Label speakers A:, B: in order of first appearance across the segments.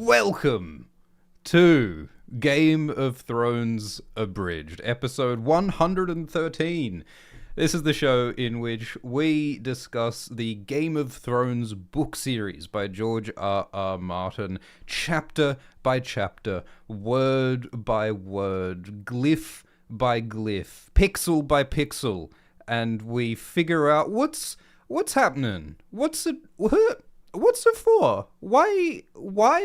A: Welcome to Game of Thrones Abridged, episode 113. This is the show in which we discuss the Game of Thrones book series by George R.R. Martin, chapter by chapter, word by word, glyph by glyph, pixel by pixel, and we figure out what's happening. What's it for? Why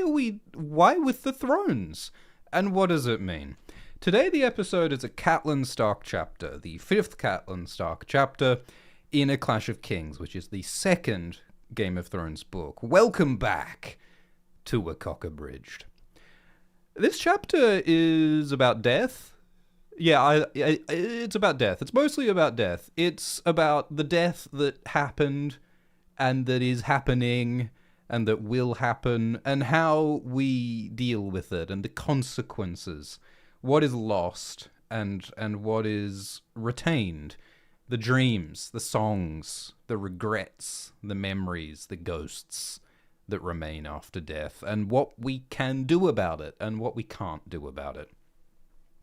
A: with the thrones? And what does it mean? Today the episode is a Catelyn Stark chapter, the 5th Catelyn Stark chapter in A Clash of Kings, which is the second Game of Thrones book. Welcome back to ACOK Abridged. This chapter is about death. Yeah, it's about death. It's mostly about death. It's about the death that happened and that is happening and that will happen and how we deal with it and the consequences. What is lost and what is retained. The dreams, the songs, the regrets, the memories, the ghosts that remain after death, and what we can do about it and what we can't do about it.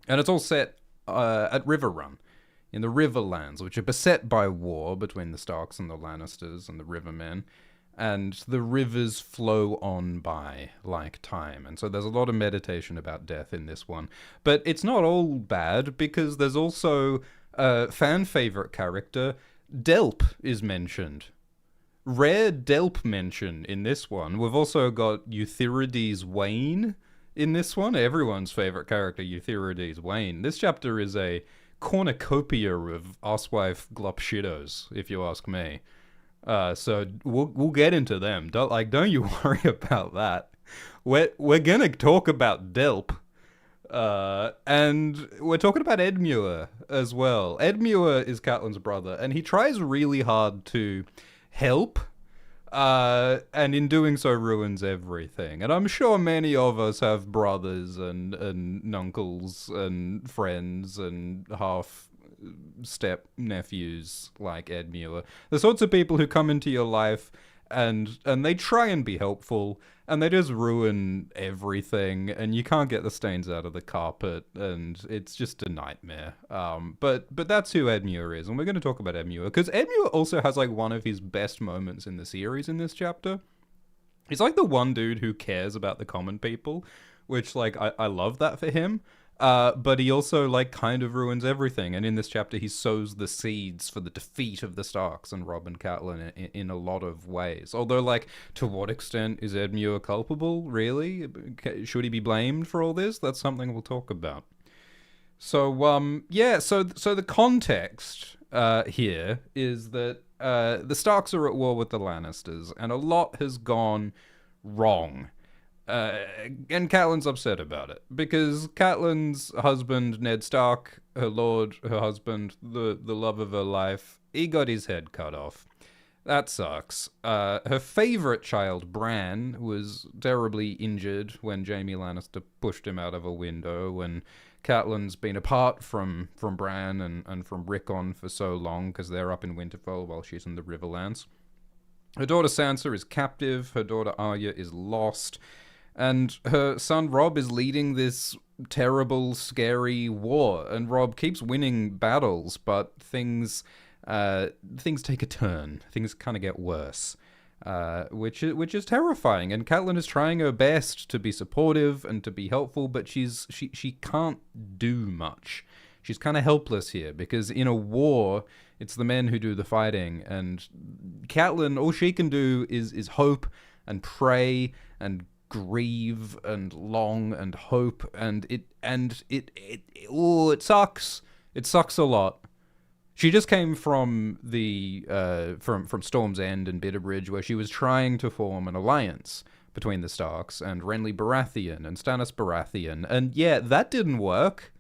A: And it's all set at Riverrun, in the Riverlands, which are beset by war between the Starks and the Lannisters and the Rivermen, and the rivers flow on by like time. And so there's a lot of meditation about death in this one. But it's not all bad, because there's also a fan favorite character. Delp is mentioned. Rare Delp mention in this one. We've also got Eutherides Wayne in this one. Everyone's favorite character, Eutherides Wayne. This chapter is a cornucopia of asswife glopshitos, if you ask me. So we'll get into them. Don't you worry about that. We're gonna talk about Delp, and we're talking about Edmure as well. Edmure is Catelyn's brother, and he tries really hard to help, and in doing so ruins everything. And I'm sure many of us have brothers and uncles and friends and half-step nephews like Edmure. The sorts of people who come into your life and they try and be helpful, and they just ruin everything, and you can't get the stains out of the carpet, and it's just a nightmare. But that's who Edmure is, and we're going to talk about Edmure, because Edmure also has like one of his best moments in the series in this chapter. He's like the one dude who cares about the common people, which like I love that for him. But he also like kind of ruins everything, and in this chapter he sows the seeds for the defeat of the Starks and Robb and Catelyn in a lot of ways. Although, like, to what extent is Edmure culpable, really? Should he be blamed for all this? That's something we'll talk about. So, so the context here is that the Starks are at war with the Lannisters, and a lot has gone wrong. And Catelyn's upset about it, because Catelyn's husband, Ned Stark, her lord, her husband, the love of her life, he got his head cut off. That sucks. Her favorite child, Bran, was terribly injured when Jaime Lannister pushed him out of a window, and Catelyn's been apart from Bran and from Rickon for so long, because they're up in Winterfell while she's in the Riverlands. Her daughter Sansa is captive, her daughter Arya is lost, and her son Robb is leading this terrible, scary war. And Robb keeps winning battles, but things take a turn. Things kind of get worse, which is terrifying. And Catelyn is trying her best to be supportive and to be helpful, but she can't do much. She's kind of helpless here, because in a war, it's the men who do the fighting. And Catelyn, all she can do is hope and pray and grieve and long and hope, and it sucks. It sucks a lot. She just came from the from Storm's End and Bitterbridge, where she was trying to form an alliance between the Starks and Renly Baratheon and Stannis Baratheon, and yeah, that didn't work.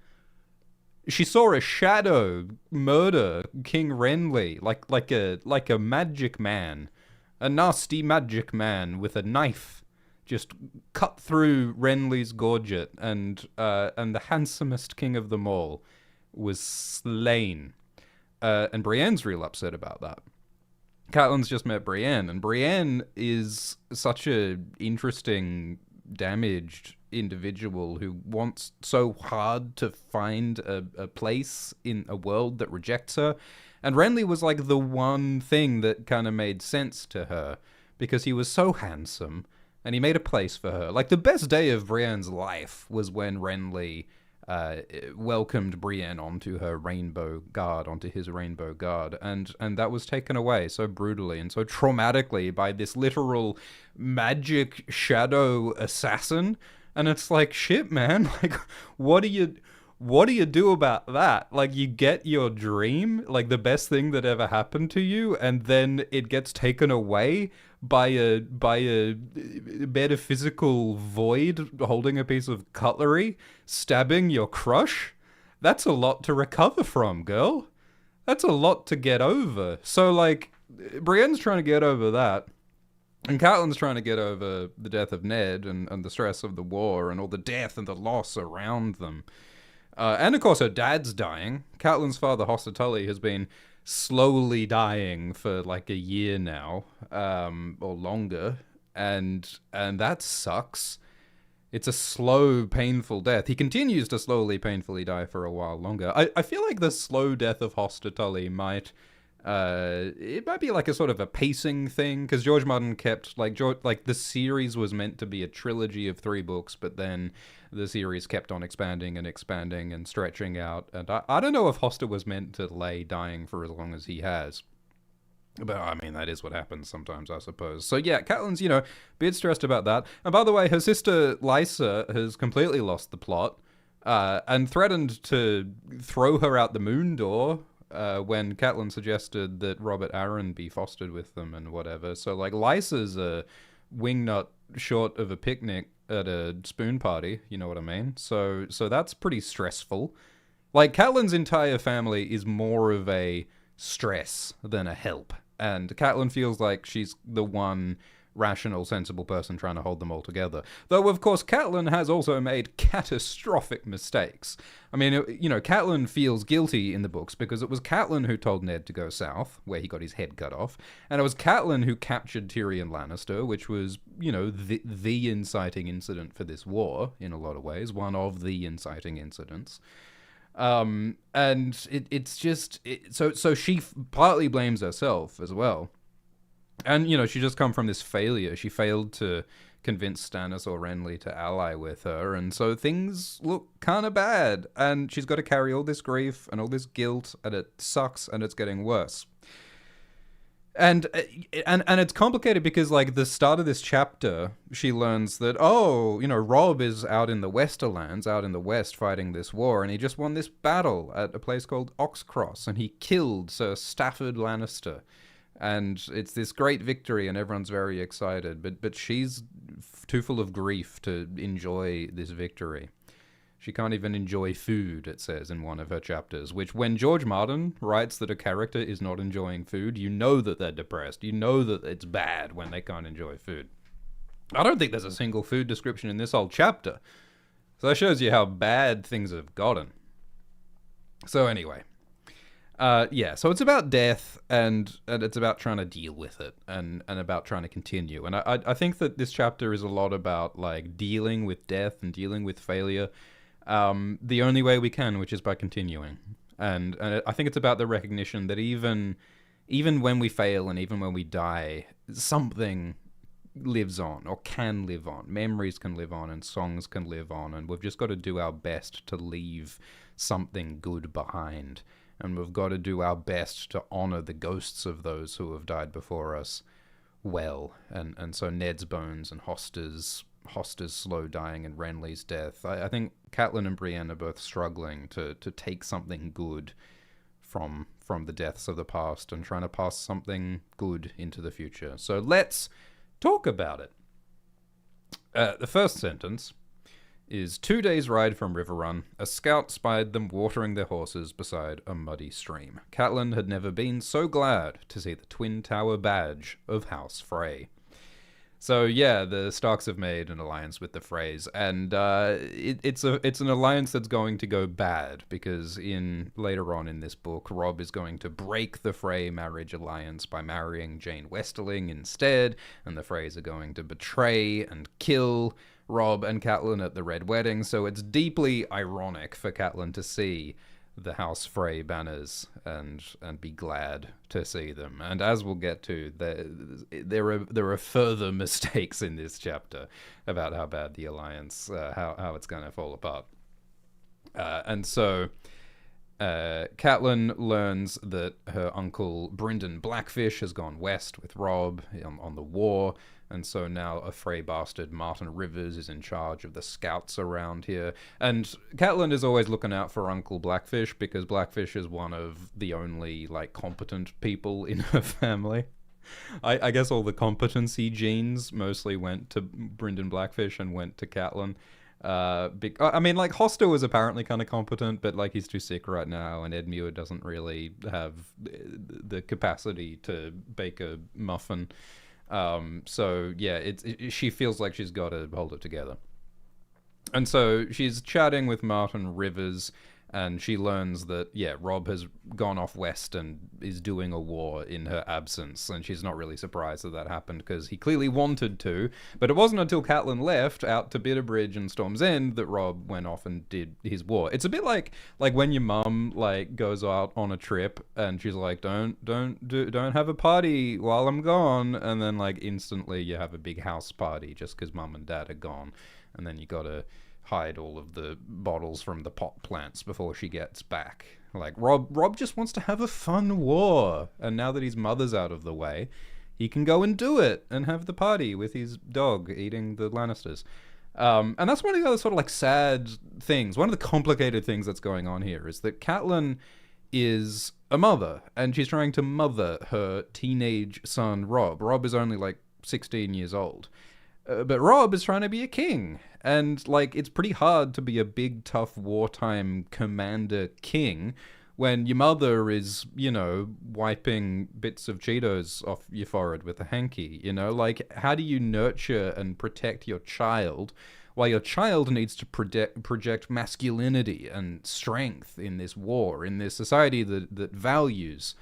A: She saw a shadow murder King Renly like a magic man, a nasty magic man with a knife. Just cut through Renly's gorget, and the handsomest king of them all was slain. And Brienne's real upset about that. Catelyn's just met Brienne, and Brienne is such a interesting damaged individual who wants so hard to find a place in a world that rejects her. And Renly was like the one thing that kind of made sense to her because he was so handsome and he made a place for her. Like, the best day of Brienne's life was when Renly welcomed Brienne onto her rainbow guard, onto his rainbow guard, and that was taken away so brutally and so traumatically by this literal magic shadow assassin. And it's like, shit, man, like, what do you do about that? Like, you get your dream, like the best thing that ever happened to you, and then it gets taken away by a metaphysical void holding a piece of cutlery, stabbing your crush. That's a lot to recover from, girl. That's a lot to get over. So, like, Brienne's trying to get over that. And Catelyn's trying to get over the death of Ned and the stress of the war and all the death and the loss around them. And of course her dad's dying. Catelyn's father, Hoster Tully, has been slowly dying for like a year now, or longer. And that sucks. It's a slow, painful death. He continues to slowly, painfully die for a while longer. I feel like the slow death of Hoster Tully might... it might be like a sort of a pacing thing, because George Martin kept like the series was meant to be a trilogy of 3 books, but then the series kept on expanding and stretching out, and I don't know if Hoster was meant to lay dying for as long as he has, but I mean, that is what happens sometimes, I suppose. So yeah, Catelyn's, a bit stressed about that. And by the way, her sister Lysa has completely lost the plot, and threatened to throw her out the moon door when Catelyn suggested that Robert Arryn be fostered with them and whatever. So, like, Lysa's a wingnut short of a picnic at a spoon party, you know what I mean? So that's pretty stressful. Like, Catelyn's entire family is more of a stress than a help. And Catelyn feels like she's the one rational, sensible person trying to hold them all together. Though, of course, Catelyn has also made catastrophic mistakes. I mean, Catelyn feels guilty in the books because it was Catelyn who told Ned to go south, where he got his head cut off, and it was Catelyn who captured Tyrion Lannister, which was, the inciting incident for this war, in a lot of ways, one of the inciting incidents. And it's just... So she partly blames herself as well. And, she just come from this failure. She failed to convince Stannis or Renly to ally with her, and so things look kind of bad. And she's got to carry all this grief and all this guilt, and it sucks, and it's getting worse. And it's complicated because, like, the start of this chapter, she learns that, Robb is out in the Westerlands, out in the West, fighting this war, and he just won this battle at a place called Oxcross, and he killed Sir Stafford Lannister. And it's this great victory, and everyone's very excited. But she's too full of grief to enjoy this victory. She can't even enjoy food, it says in one of her chapters. Which, when George Martin writes that a character is not enjoying food, you know that they're depressed. You know that it's bad when they can't enjoy food. I don't think there's a single food description in this whole chapter. So that shows you how bad things have gotten. So anyway... so it's about death, and it's about trying to deal with it, and about trying to continue. And I think that this chapter is a lot about, like, dealing with death and dealing with failure the only way we can, which is by continuing. And I think it's about the recognition that even when we fail and even when we die, something lives on, or can live on. Memories can live on, and songs can live on, and we've just got to do our best to leave something good behind. And we've got to do our best to honor the ghosts of those who have died before us well. And so Ned's bones and Hoster's slow dying and Renly's death. I think Catelyn and Brienne are both struggling to take something good from the deaths of the past and trying to pass something good into the future. So let's talk about it. The first sentence is 2 days' ride from Riverrun. A scout spied them watering their horses beside a muddy stream. Catelyn had never been so glad to see the Twin Tower badge of House Frey. So yeah, the Starks have made an alliance with the Freys, and it's an alliance that's going to go bad, because later on in this book, Robb is going to break the Frey marriage alliance by marrying Jane Westerling instead, and the Freys are going to betray and kill Robb and Catelyn at the Red Wedding, so it's deeply ironic for Catelyn to see the House Frey banners and be glad to see them. And as we'll get to, there are further mistakes in this chapter about how bad the alliance, how it's going to fall apart. And so Catelyn learns that her uncle Brynden Blackfish has gone west with Robb on the war, and so now a Frey bastard, Martin Rivers, is in charge of the scouts around here. And Catelyn is always looking out for Uncle Blackfish, because Blackfish is one of the only, like, competent people in her family. I guess all the competency genes mostly went to Brynden Blackfish and went to Catelyn. I mean, like, Hoster was apparently kind of competent, but, like, he's too sick right now, and Edmure doesn't really have the capacity to bake a muffin. So yeah, she feels like she's got to hold it together. And so she's chatting with Martin Rivers, and she learns that, yeah, Robb has gone off west and is doing a war in her absence, and she's not really surprised that happened, because he clearly wanted to, but it wasn't until Catelyn left out to Bitterbridge and Storm's End that Robb went off and did his war. It's a bit like when your mum, like, goes out on a trip, and she's like, don't have a party while I'm gone, and then, like, instantly you have a big house party just because mum and dad are gone, and then you gotta hide all of the bottles from the pot plants before she gets back. Like, Robb just wants to have a fun war, and now that his mother's out of the way, he can go and do it and have the party with his dog eating the Lannisters. And that's one of the other sort of, like, sad things. One of the complicated things that's going on here is that Catelyn is a mother, and she's trying to mother her teenage son, Robb. Robb is only, like, 16 years old. But Robb is trying to be a king. And, like, it's pretty hard to be a big, tough, wartime commander king when your mother is, you know, wiping bits of Cheetos off your forehead with a hanky, you know? Like, how do you nurture and protect your child while your child needs to project masculinity and strength in this war, in this society that values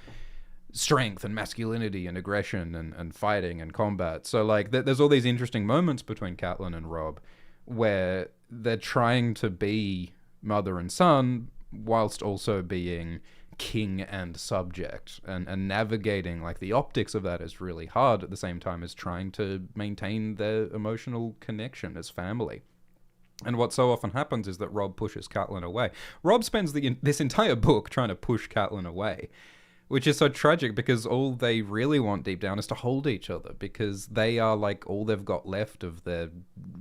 A: strength and masculinity and aggression and fighting and combat? So, like, there's all these interesting moments between Catelyn and Robb where they're trying to be mother and son whilst also being king and subject, and navigating, like, the optics of that is really hard at the same time as trying to maintain their emotional connection as family. And what so often happens is that Robb pushes Catelyn away. Robb spends this entire book trying to push Catelyn away, which is so tragic, because all they really want deep down is to hold each other, because they are, like, all they've got left of their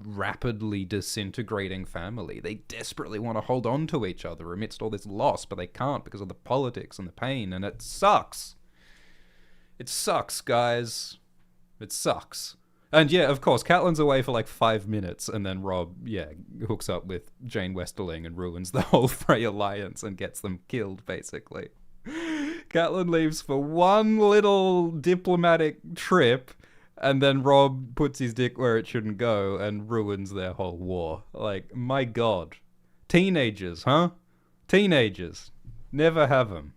A: rapidly disintegrating family. They desperately want to hold on to each other amidst all this loss, but they can't because of the politics and the pain, and it sucks. It sucks, guys. It sucks. And yeah, of course, Catelyn's away for like 5 minutes, and then Robb, yeah, hooks up with Jane Westerling and ruins the whole Frey alliance and gets them killed, basically. Catelyn leaves for one little diplomatic trip, and then Robb puts his dick where it shouldn't go and ruins their whole war. Like, my God. Teenagers, huh? Teenagers. Never have them.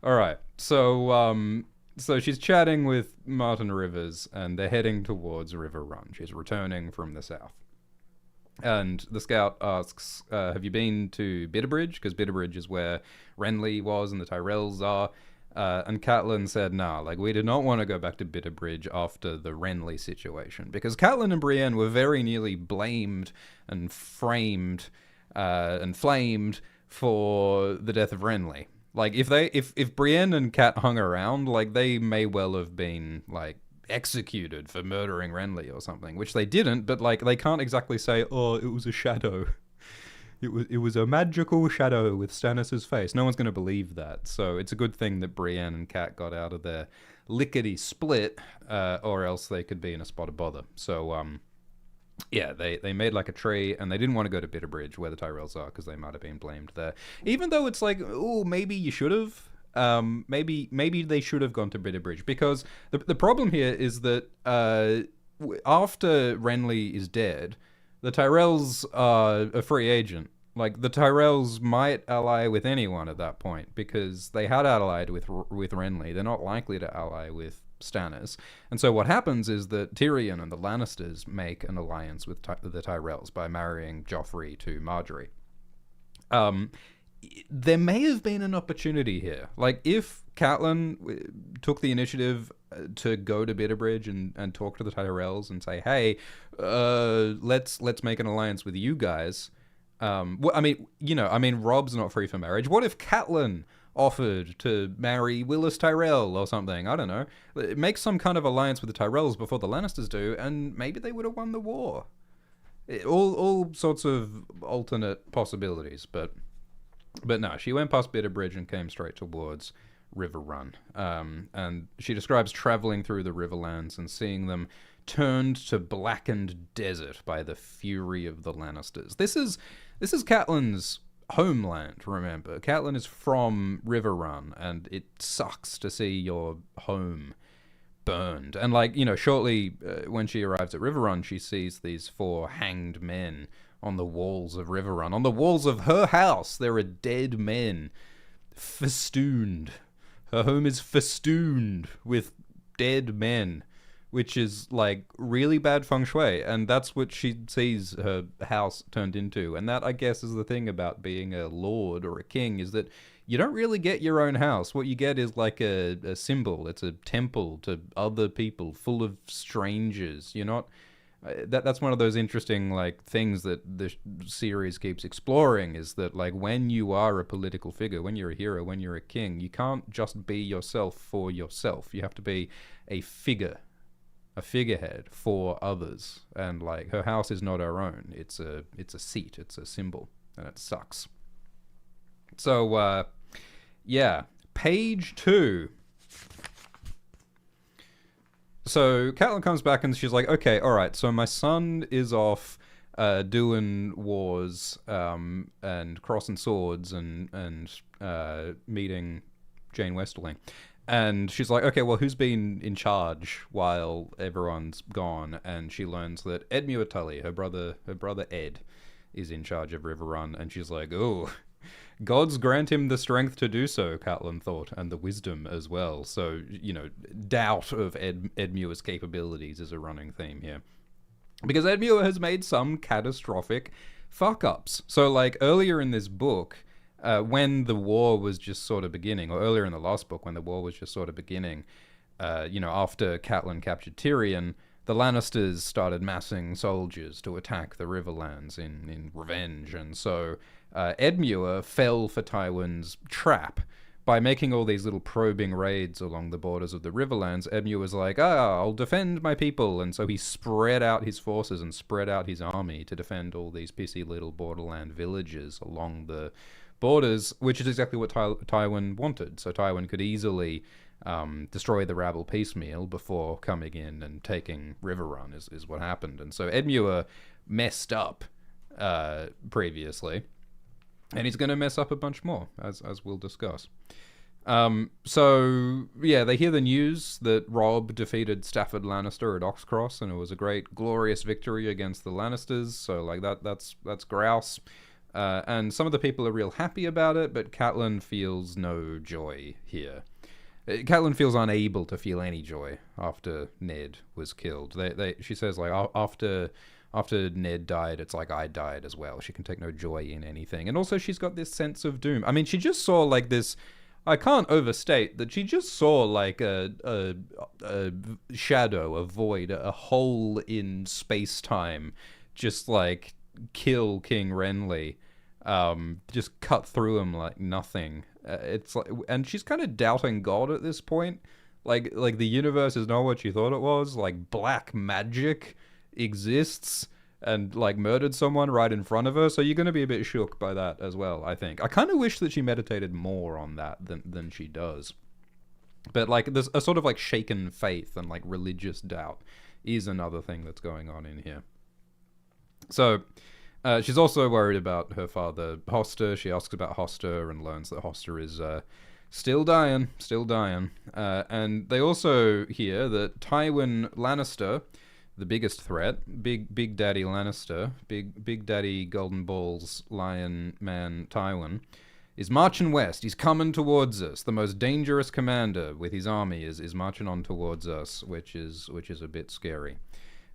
A: Alright, so she's chatting with Martin Rivers, and they're heading towards River Run. She's returning from the south. And the scout asks, have you been to Bitterbridge? Because Bitterbridge is where Renly was and the Tyrells are. And Catelyn said, nah, like, we did not want to go back to Bitterbridge after the Renly situation. Because Catelyn and Brienne were very nearly blamed and framed and flamed for the death of Renly. Like, if Brienne and Cat hung around, like, they may well have been, like, executed for murdering Renly or something, which they didn't, but, like, they can't exactly say, oh, it was a shadow. It was a magical shadow with Stannis' face. No one's going to believe that. So it's a good thing that Brienne and Cat got out of their lickety split, or else they could be in a spot of bother. So, yeah, they made like a tree, and they didn't want to go to Bitterbridge where the Tyrells are, because they might have been blamed there. Even though it's like, oh, maybe you should have. Maybe they should have gone to Bitterbridge, because the problem here is that after Renly is dead, the Tyrells are a free agent. Like, the Tyrells might ally with anyone at that point, because they had allied with Renly. They're not likely to ally with Stannis. And so what happens is that Tyrion and the Lannisters make an alliance with the Tyrells by marrying Joffrey to Marjorie. There may have been an opportunity here. Like, if Catelyn took the initiative to go to Bitterbridge and talk to the Tyrells and say, hey, let's make an alliance with you guys. I mean, Rob's not free for marriage. What if Catelyn offered to marry Willis Tyrell or something? I don't know. Make some kind of alliance with the Tyrells before the Lannisters do, and maybe they would have won the war. All sorts of alternate possibilities, but no, she went past Bitterbridge and came straight towards Riverrun. And she describes traveling through the Riverlands and seeing them turned to blackened desert by the fury of the Lannisters. This is Catelyn's homeland, remember. Catelyn is from Riverrun, and it sucks to see your home burned. And, like, you know, shortly when she arrives at Riverrun, she sees these 4 hanged men on the walls of Riverrun. On the walls of her house, there are dead men, festooned. Her home is festooned with dead men, which is, like, really bad feng shui, and that's what she sees her house turned into. And that, I guess, is the thing about being a lord or a king, is that you don't really get your own house. What you get is, like, a symbol. It's a temple to other people, full of strangers. You're not... That's one of those interesting, like, things that the series keeps exploring, is that, like, when you are a political figure, when you're a hero, when you're a king, you can't just be yourself for yourself. You have to be a figurehead for others. And, like, her house is not her own. It's a seat. It's a symbol, and it sucks. So, yeah, page 2. So Catelyn comes back and she's like, okay, all right, so my son is off doing wars and crossing swords and meeting Jane Westerling. And she's like, okay, well, who's been in charge while everyone's gone? And she learns that Edmure Tully, her brother Ed, is in charge of Riverrun. And she's like, oh, gods grant him the strength to do so, Catelyn thought, and the wisdom as well. So, you know, doubt of Edmure's capabilities is a running theme here. Because Edmure has made some catastrophic fuck-ups. So, like, earlier in this book, when the war was just sort of beginning, or earlier in the last book, when the war was just sort of beginning, you know, after Catelyn captured Tyrion, the Lannisters started massing soldiers to attack the Riverlands in revenge. And so Edmure fell for Tywin's trap. By making all these little probing raids along the borders of the Riverlands, Edmure was like, I'll defend my people. And so he spread out his forces and spread out his army to defend all these pissy little borderland villages along the borders, which is exactly what Tywin wanted. So Tywin could easily destroy the rabble piecemeal before coming in and taking Riverrun is what happened. And so Edmure messed up previously, and he's going to mess up a bunch more, as we'll discuss. So, yeah, they hear the news that Robb defeated Stafford Lannister at Oxcross, and it was a great, glorious victory against the Lannisters, so, like, that's grouse. And some of the people are real happy about it, but Catelyn feels no joy here. Catelyn feels unable to feel any joy after Ned was killed. She says, like, after Ned died, it's like I died as well. She can take no joy in anything. And also she's got this sense of doom. I mean, she just saw, like, this... I can't overstate that she just saw, like, a shadow, a void, a hole in space-time just, like, kill King Renly. Just cut through him like nothing. It's like, and she's kind of doubting God at this point. Like the universe is not what she thought it was. Like, black magic exists and, like, murdered someone right in front of her. So you're going to be a bit shook by that as well, I think. I kind of wish that she meditated more on that than she does. But, like, there's a sort of, like, shaken faith and, like, religious doubt is another thing that's going on in here. So she's also worried about her father, Hoster. She asks about Hoster and learns that Hoster is still dying. And they also hear that Tywin Lannister, the biggest threat, Big Daddy Lannister, Big Daddy Golden Balls Lion Man Tywin, is marching west. He's coming towards us. The most dangerous commander with his army is marching on towards us, which is a bit scary.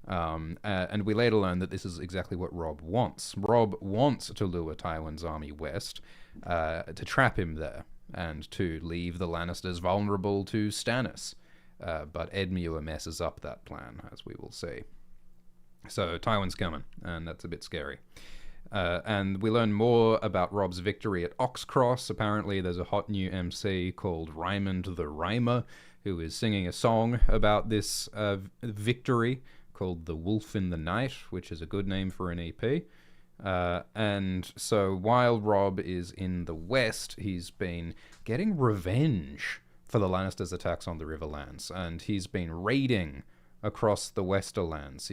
A: And we later learn that this is exactly what Robb wants. Robb wants to lure Tywin's army west, to trap him there, and to leave the Lannisters vulnerable to Stannis. But Edmure messes up that plan, as we will see. So Tywin's coming, and that's a bit scary. And we learn more about Robb's victory at Oxcross. Apparently there's a hot new MC called Raymond the Rhymer, who is singing a song about this victory called The Wolf in the Night, which is a good name for an EP. And so while Robb is in the west, he's been getting revenge for the Lannisters' attacks on the Riverlands, and he's been raiding across the Westerlands.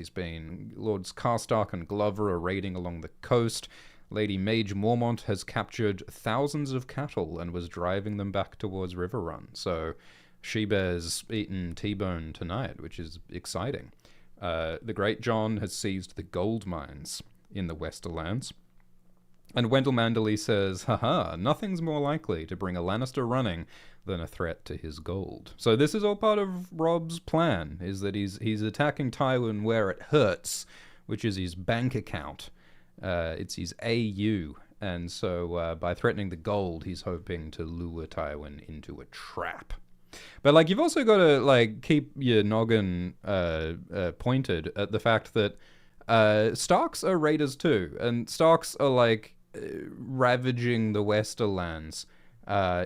A: Lords Karstark and Glover are raiding along the coast. Lady Mage Mormont has captured thousands of cattle and was driving them back towards Riverrun. So She-Bear's eaten T-Bone tonight, which is exciting. The Great John has seized the gold mines in the Westerlands. And Wendell Manderley says, haha, nothing's more likely to bring a Lannister running than a threat to his gold. So this is all part of Robb's plan, is that he's attacking Tywin where it hurts, which is his bank account. It's his AU. And so by threatening the gold, he's hoping to lure Tywin into a trap. But, like, you've also got to, like, keep your noggin pointed at the fact that Starks are raiders too, and Starks are, like, ravaging the Westerlands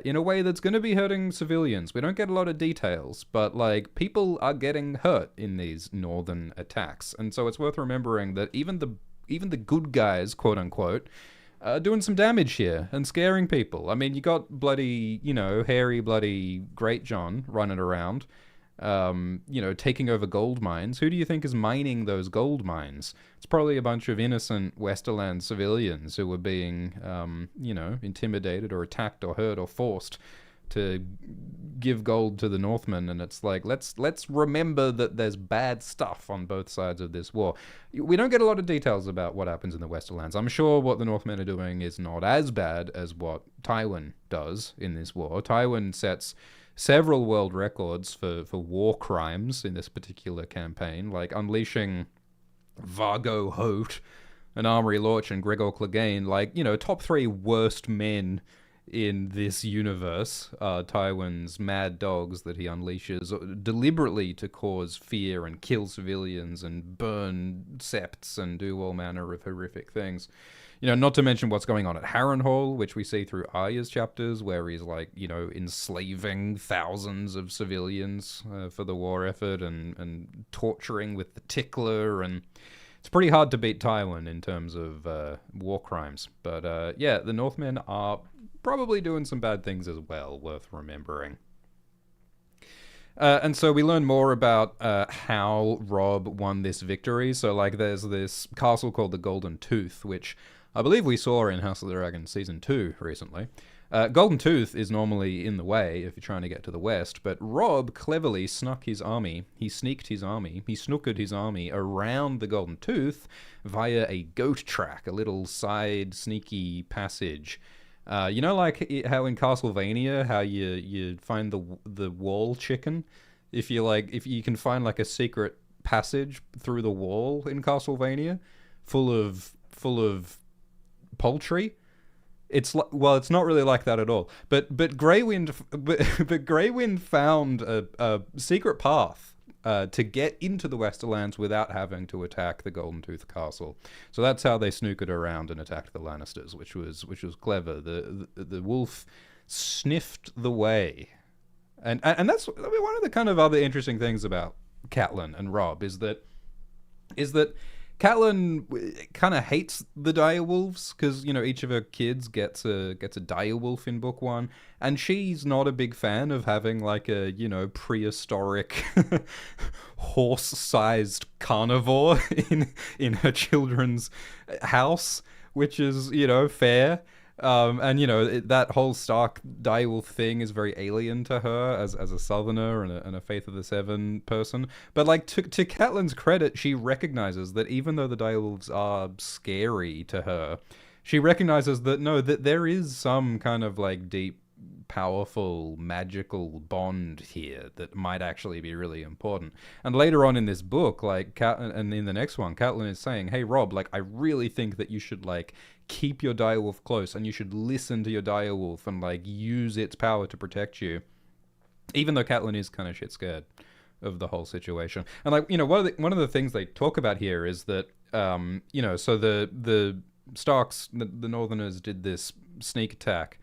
A: in a way that's going to be hurting civilians. We don't get a lot of details, but, like, people are getting hurt in these northern attacks, and so it's worth remembering that even the good guys, quote unquote, doing some damage here and scaring people. I mean, you got bloody, hairy bloody Great John running around, taking over gold mines. Who do you think is mining those gold mines? It's probably a bunch of innocent Westerland civilians who were being, intimidated or attacked or hurt or forced to give gold to the Northmen. And it's like, let's remember that there's bad stuff on both sides of this war. We don't get a lot of details about what happens in the Westerlands. I'm sure what the Northmen are doing is not as bad as what Tywin does in this war. Tywin sets several world records for war crimes in this particular campaign, like unleashing Vargo Hoat and Armory Lorch and Gregor Clegane, like, top 3 worst men in this universe are Tywin's mad dogs that he unleashes deliberately to cause fear and kill civilians and burn septs and do all manner of horrific things. Not to mention what's going on at Harrenhal, which we see through Arya's chapters, where he's, like, enslaving thousands of civilians for the war effort and torturing with the tickler. And it's pretty hard to beat Tywin in terms of war crimes. But, the Northmen are probably doing some bad things as well, worth remembering. And so we learn more about how Robb won this victory. So, like, there's this castle called the Golden Tooth, which I believe we saw in House of the Dragon Season 2 recently. Golden Tooth is normally in the way if you're trying to get to the west, but Robb cleverly snookered his army around the Golden Tooth via a goat track, a little side sneaky passage. Like how in Castlevania, how you find the wall chicken? If you can find, like, a secret passage through the wall in Castlevania, full of poultry. It's not really like that at all. But Grey Wind found a secret path to get into the Westerlands without having to attack the Golden Tooth Castle. So that's how they snookered around and attacked the Lannisters, which was clever. The wolf sniffed the way, and that's one of the kind of other interesting things about Catelyn and Robb is that Catelyn kind of hates the direwolves because, each of her kids gets a direwolf in book 1, and she's not a big fan of having, like, a, prehistoric horse-sized carnivore in her children's house, which is, fair. And that whole Stark direwolf thing is very alien to her as a Southerner and a Faith of the Seven person. But like to Catelyn's credit, she recognizes that even though the direwolves are scary to her, she recognizes that no, that there is some kind of like deep, powerful, magical bond here that might actually be really important. And later on in this book, like and in the next one, Catelyn is saying, "Hey Rob, like I really think that you should like keep your direwolf close, and you should listen to your direwolf and like use its power to protect you." Even though Catelyn is kind of shit scared of the whole situation, and like one of the things they talk about here is that so the Starks, the Northerners, did this sneak attack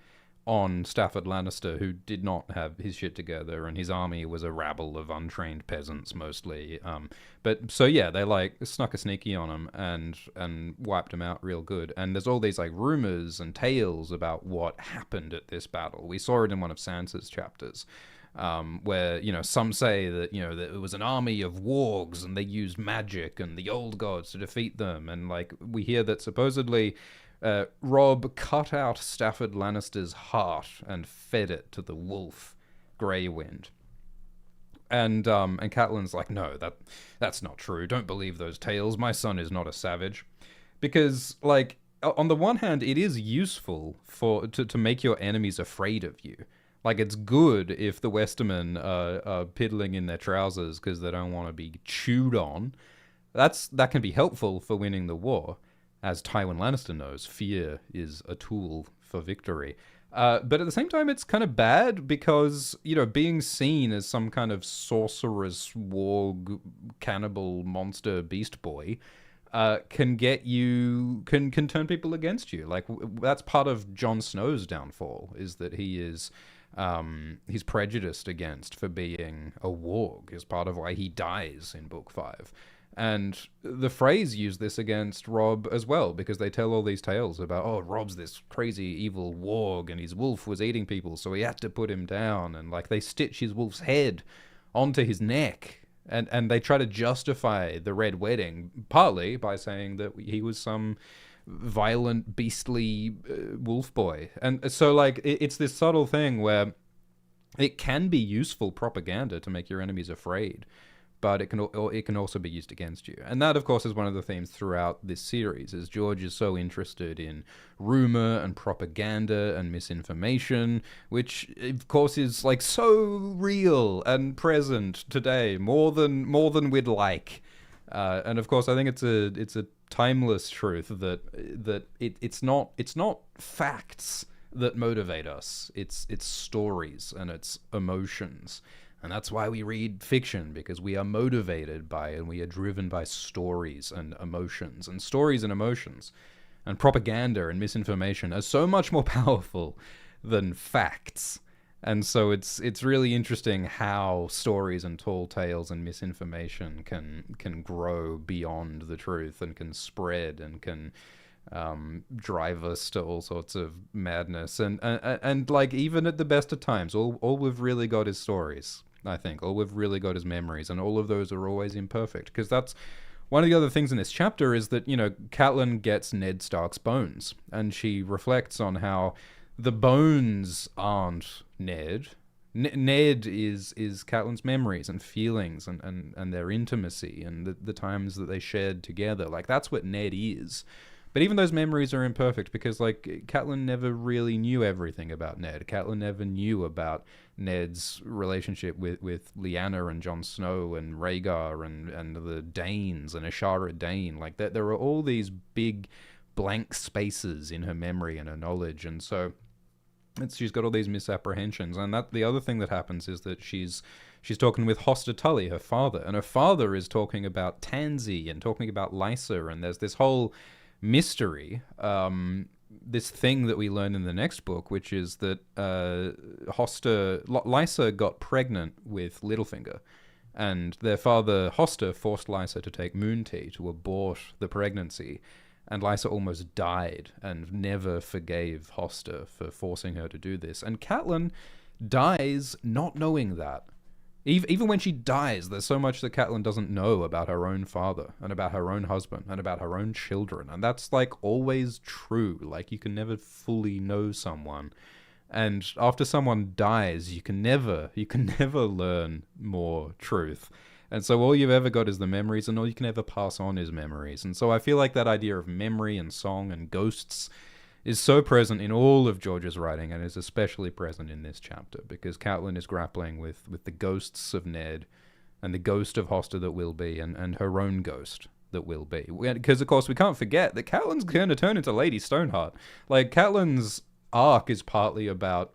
A: on Stafford Lannister, who did not have his shit together, and his army was a rabble of untrained peasants mostly. But so yeah, they like snuck a sneaky on him and wiped him out real good. And there's all these like rumors and tales about what happened at this battle. We saw it in one of Sansa's chapters. Where some say that that it was an army of wargs and they used magic and the old gods to defeat them, and like we hear that supposedly Robb cut out Stafford Lannister's heart and fed it to the wolf Greywind. And Catelyn's like, no, that's not true. Don't believe those tales. My son is not a savage, because like on the one hand, it is useful to make your enemies afraid of you. Like, it's good if the Westermen are piddling in their trousers because they don't want to be chewed on. That can be helpful for winning the war. As Tywin Lannister knows, fear is a tool for victory. But at the same time, it's kind of bad because, being seen as some kind of sorceress, warg, cannibal, monster, beast boy can turn people against you. Like, that's part of Jon Snow's downfall, is that he's prejudiced against for being a warg, is part of why he dies in Book 5. And the Freys use this against Robb as well, because they tell all these tales about, oh, Robb's this crazy evil warg and his wolf was eating people, so he had to put him down. And like they stitch his wolf's head onto his neck, and they try to justify the Red Wedding partly by saying that he was some violent, beastly wolf boy. And so like it's this subtle thing where it can be useful propaganda to make your enemies afraid, but it can also be used against you. And that, of course, is one of the themes throughout this series, is George is so interested in rumor and propaganda and misinformation, which, of course, is like so real and present today, more than we'd like. And of course, I think it's a timeless truth that it's not facts that motivate us. It's stories and it's emotions. And that's why we read fiction, because we are motivated by and we are driven by stories and emotions. And stories and emotions and propaganda and misinformation are so much more powerful than facts. And so it's really interesting how stories and tall tales and misinformation can grow beyond the truth and can spread and can drive us to all sorts of madness. And like, even at the best of times, all we've really got is stories. I think all we've really got is memories, and all of those are always imperfect, because that's one of the other things in this chapter, is that Catelyn gets Ned Stark's bones, and she reflects on how the bones aren't Ned. Ned is Catelyn's memories and feelings and their intimacy and the times that they shared together. Like, that's what Ned is. But even those memories are imperfect, because like Catelyn never really knew everything about Ned. Catelyn never knew about Ned's relationship with Lyanna and Jon Snow and Rhaegar and the Danes and Ashara Dane. Like, there are all these big blank spaces in her memory and her knowledge, and so she's got all these misapprehensions. And that the other thing that happens is that she's talking with Hoster Tully, her father, and her father is talking about Tansy and talking about Lysa, and there's this whole mystery, this thing that we learn in the next book, which is that Lysa got pregnant with Littlefinger, and their father Hoster forced Lysa to take moon tea to abort the pregnancy, and Lysa almost died and never forgave Hoster for forcing her to do this. And Catelyn dies not knowing that. Even when she dies, there's so much that Catelyn doesn't know about her own father and about her own husband and about her own children. And that's like always true. Like you can never fully know someone. And after someone dies, you can never learn more truth. And so all you've ever got is the memories, and all you can ever pass on is memories. And so I feel like that idea of memory and song and ghosts is so present in all of George's writing, and is especially present in this chapter, because Catelyn is grappling with the ghosts of Ned, and the ghost of Hoster that will be, and her own ghost that will be. Because, of course, we can't forget that Catelyn's going to turn into Lady Stoneheart. Like, Catelyn's arc is partly about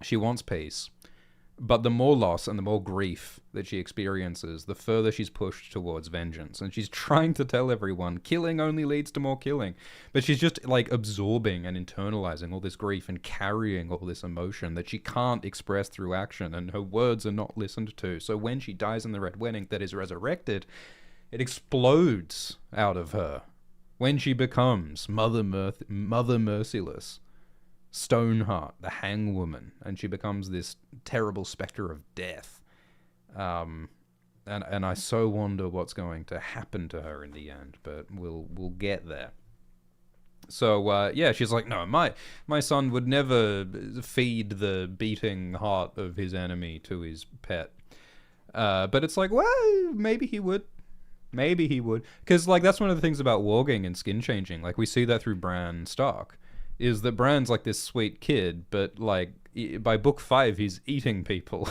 A: she wants peace, but the more loss and the more grief that she experiences, the further she's pushed towards vengeance. And she's trying to tell everyone, killing only leads to more killing. But she's just, like, absorbing and internalizing all this grief and carrying all this emotion that she can't express through action, and her words are not listened to. So when she dies in the Red Wedding that is resurrected, it explodes out of her when she becomes Mother Merciless, Stoneheart, the hangwoman, and she becomes this terrible specter of death. And I so wonder what's going to happen to her in the end, but we'll get there. So yeah, she's like, no, my son would never feed the beating heart of his enemy to his pet. But it's like, well, maybe he would. Maybe he would. Because, like, that's one of the things about warging and skin changing. Like, we see that through Bran Stark, is that Bran's like this sweet kid, but like by book 5 he's eating people.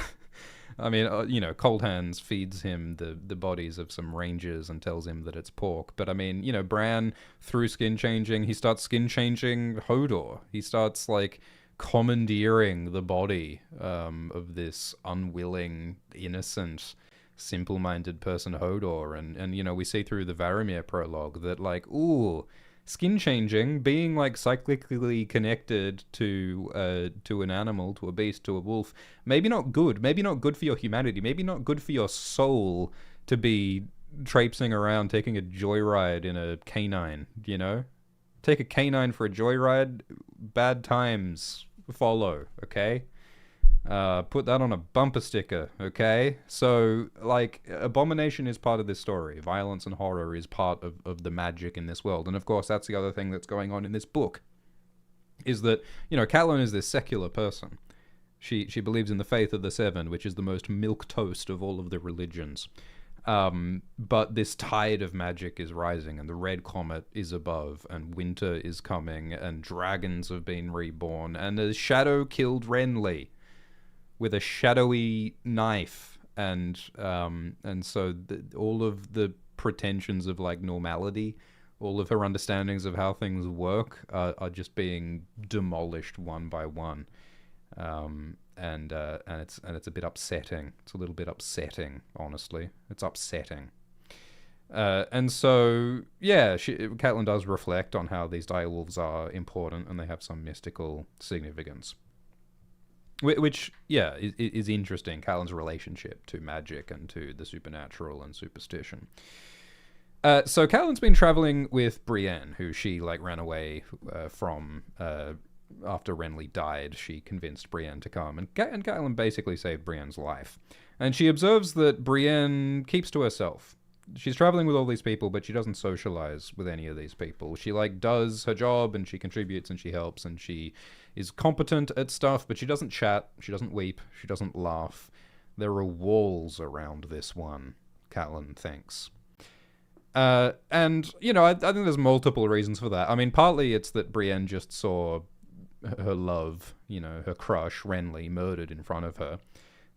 A: I mean, Cold Hands feeds him the bodies of some rangers and tells him that it's pork. But I mean, Bran, through skin changing, he starts skin changing Hodor. He starts like commandeering the body of this unwilling, innocent, simple-minded person Hodor. And we see through the Varamir prologue that like, ooh, skin changing, being like cyclically connected to an animal, to a beast, to a wolf, maybe not good for your humanity, maybe not good for your soul to be traipsing around taking a joyride in a canine, take a canine for a joyride, bad times follow, okay? Put that on a bumper sticker, okay? So, like, abomination is part of this story. Violence and horror is part of the magic in this world. And, of course, that's the other thing that's going on in this book, is that, Catelyn is this secular person. She believes in the faith of the Seven, which is the most milquetoast of all of the religions. But this tide of magic is rising, and the red comet is above, and winter is coming, and dragons have been reborn, and a shadow killed Renly with a shadowy knife, and so all of the pretensions of like normality, all of her understandings of how things work are just being demolished one by one, and it's a bit upsetting. It's a little bit upsetting, honestly. It's upsetting. And so yeah, Catelyn does reflect on how these direwolves are important and they have some mystical significance. Which, yeah, is interesting, Catelyn's relationship to magic and to the supernatural and superstition. So Catelyn's been traveling with Brienne, who she, like, ran away from after Renly died. She convinced Brienne to come, and Catelyn basically saved Brienne's life. And she observes that Brienne keeps to herself. She's traveling with all these people, but she doesn't socialize with any of these people. She, like, does her job, and she contributes, and she helps, and she is competent at stuff, but she doesn't chat, she doesn't weep, she doesn't laugh. There are walls around this one, Catelyn thinks. And, I think there's multiple reasons for that. I mean, partly it's that Brienne just saw her love, her crush, Renly, murdered in front of her.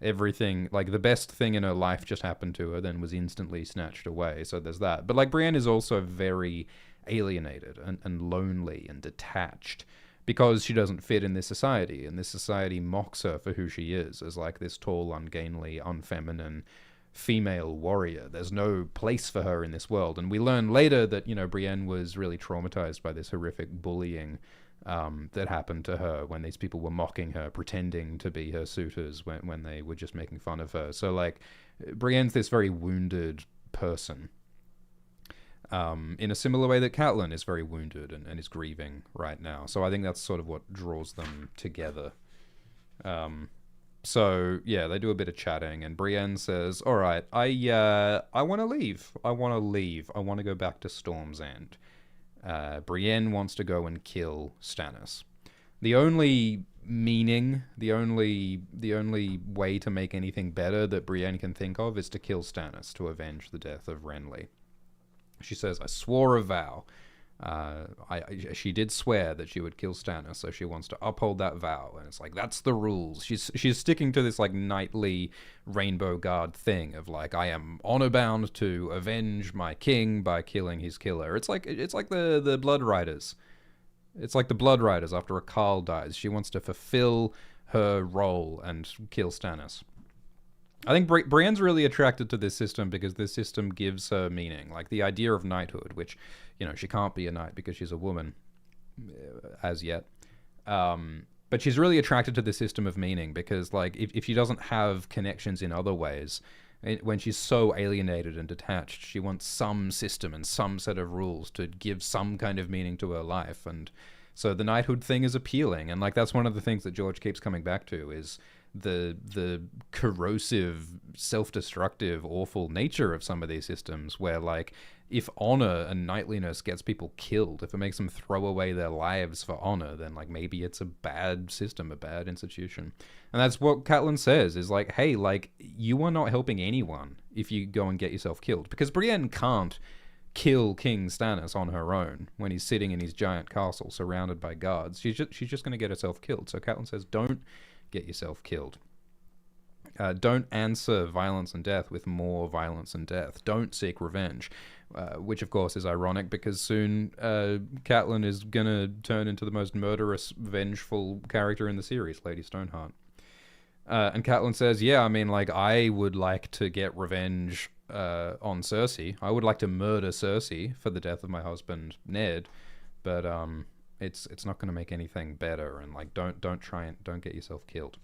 A: Everything, like, the best thing in her life just happened to her, then was instantly snatched away, so there's that. But, like, Brienne is also very alienated and lonely and detached, because she doesn't fit in this society, and this society mocks her for who she is, as, like, this tall, ungainly, unfeminine female warrior. There's no place for her in this world, and we learn later that, Brienne was really traumatized by this horrific bullying that happened to her when these people were mocking her, pretending to be her suitors when they were just making fun of her. So, like, Brienne's this very wounded person, in a similar way that Catelyn is very wounded and is grieving right now. So I think that's sort of what draws them together. So yeah, they do a bit of chatting, and Brienne says, "All right, I want to leave. I want to leave. I want to go back to Storm's End." Brienne wants to go and kill Stannis. The only the only way to make anything better that Brienne can think of is to kill Stannis to avenge the death of Renly. She says, "I swore a vow. She did swear that she would kill Stannis, so she wants to uphold that vow." And it's like, that's the rules. She's sticking to this like knightly Rainbow Guard thing of like, I am honor bound to avenge my king by killing his killer. It's like the Blood Riders. It's like the Blood Riders after a Carl dies. She wants to fulfill her role and kill Stannis. I think Brienne's really attracted to this system because this system gives her meaning. Like the idea of knighthood, which, she can't be a knight because she's a woman as yet. But she's really attracted to the system of meaning because, like, if she doesn't have connections in other ways, when she's so alienated and detached, she wants some system and some set of rules to give some kind of meaning to her life. And so the knighthood thing is appealing. And, like, that's one of the things that George keeps coming back to is the corrosive, self-destructive, awful nature of some of these systems where, like, if honor and knightliness gets people killed, if it makes them throw away their lives for honor, then, like, maybe it's a bad system, a bad institution. And that's what Catelyn says, is like, hey, like, you are not helping anyone if you go and get yourself killed. Because Brienne can't kill King Stannis on her own when he's sitting in his giant castle surrounded by guards. She's just going to get herself killed. So Catelyn says, don't get yourself killed. Don't answer violence and death with more violence and death. Don't seek revenge, which of course is ironic because soon Catelyn is going to turn into the most murderous, vengeful character in the series, Lady Stoneheart. And Catelyn says, yeah, I mean, like, I would like to get revenge on Cersei. I would like to murder Cersei for the death of my husband, Ned, but it's not going to make anything better, and, like, don't get yourself killed.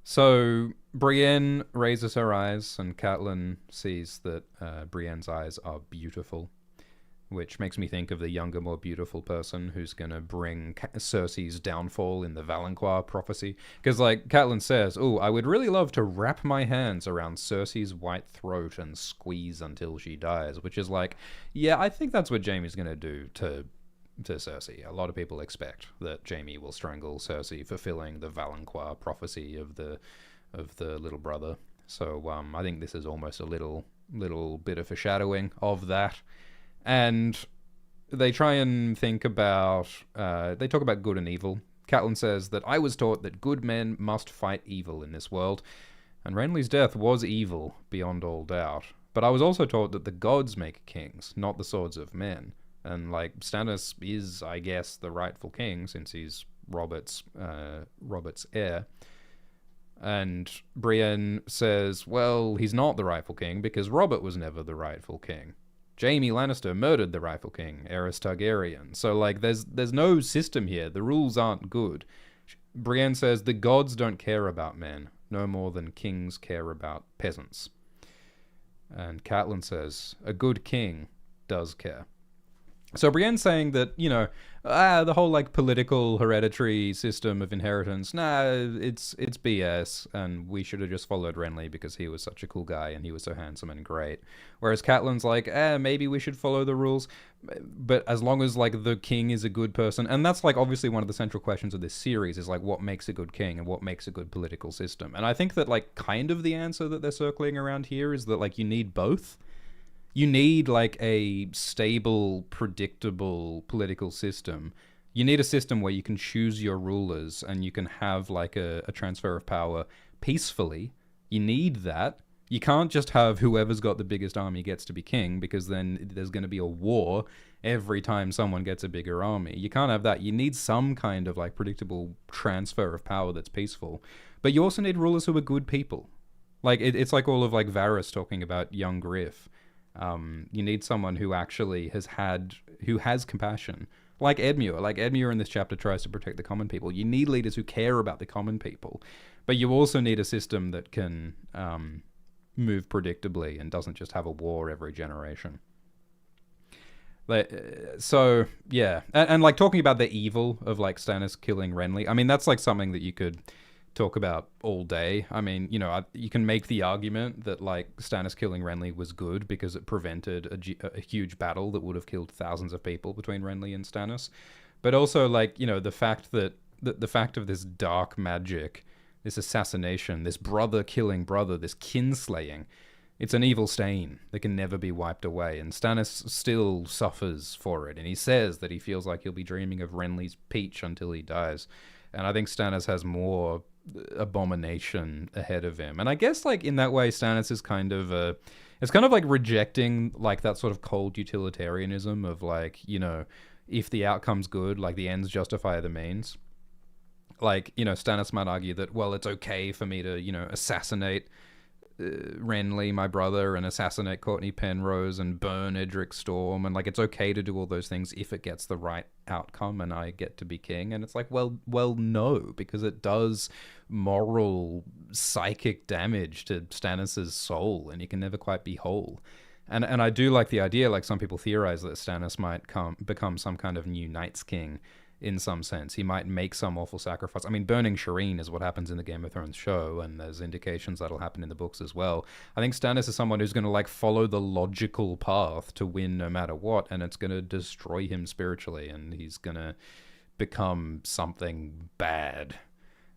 A: So Brienne raises her eyes, and Catelyn sees that Brienne's eyes are beautiful, which makes me think of the younger, more beautiful person who's going to bring Cersei's downfall in the Valancourt prophecy. Because, like, Catelyn says, "Oh, I would really love to wrap my hands around Cersei's white throat and squeeze until she dies," which is like, yeah, I think that's what Jaime's going to do to Cersei. A lot of people expect that Jaime will strangle Cersei, fulfilling the Valancourt prophecy of the little brother. So I think this is almost a little bit of foreshadowing of that. And they try and think about, they talk about good and evil. Catelyn says that I was taught that good men must fight evil in this world, and Renly's death was evil beyond all doubt. But I was also taught that the gods make kings, not the swords of men. And, like, Stannis is, I guess, the rightful king since he's Robert's heir. And Brienne says, well, he's not the rightful king because Robert was never the rightful king. Jaime Lannister murdered the rightful king, Aerys Targaryen. So, like, there's no system here. The rules aren't good. Brienne says the gods don't care about men, no more than kings care about peasants. And Catelyn says, a good king does care. So Brienne's saying that, the whole, like, political hereditary system of inheritance, it's BS, and we should have just followed Renly because he was such a cool guy and he was so handsome and great. Whereas Catelyn's like, maybe we should follow the rules, but as long as, like, the king is a good person, and that's, like, obviously one of the central questions of this series is, like, what makes a good king and what makes a good political system. And I think that, like, kind of the answer that they're circling around here is that, like, you need both. You need, like, a stable, predictable political system. You need a system where you can choose your rulers and you can have, like, a transfer of power peacefully. You need that. You can't just have whoever's got the biggest army gets to be king, because then there's going to be a war every time someone gets a bigger army. You can't have that. You need some kind of, like, predictable transfer of power that's peaceful. But you also need rulers who are good people. Like, it's like all of, like, Varys talking about young Griff. You need someone who actually who has compassion, like Edmure. Like, Edmure in this chapter tries to protect the common people. You need leaders who care about the common people, but you also need a system that can move predictably and doesn't just have a war every generation. So yeah, and like talking about the evil of, like, Stannis killing Renly. I mean, that's, like, something that you could talk about all day. I mean, you know, you can make the argument that like Stannis killing Renly was good because it prevented a huge battle that would have killed thousands of people between Renly and Stannis. But also, like, you know, the fact that the fact of this dark magic, this assassination, this brother killing brother, this kinslaying, it's an evil stain that can never be wiped away, and Stannis still suffers for it, and he says that he feels like he'll be dreaming of Renly's peach until he dies. And I think Stannis has more abomination ahead of him. And I guess, like, in that way, Stannis is kind of it's kind of like rejecting, like, that sort of cold utilitarianism of, like, you know, if the outcome's good, like, the ends justify the means. Like, you know, Stannis might argue that, well, it's okay for me to, you know, assassinate Renly, my brother, and assassinate Courtney Penrose and burn Edric Storm, and like it's okay to do all those things if it gets the right outcome and I get to be king. And it's like, well, no, because it does moral, psychic damage to Stannis's soul, and he can never quite be whole. And I do like the idea, like some people theorize that Stannis might become some kind of new Night's King. In some sense, he might make some awful sacrifice. I mean, burning Shireen is what happens in the Game of Thrones show, and there's indications that'll happen in the books as well. I think Stannis is someone who's going to like follow the logical path to win no matter what, and it's going to destroy him spiritually, and he's going to become something bad.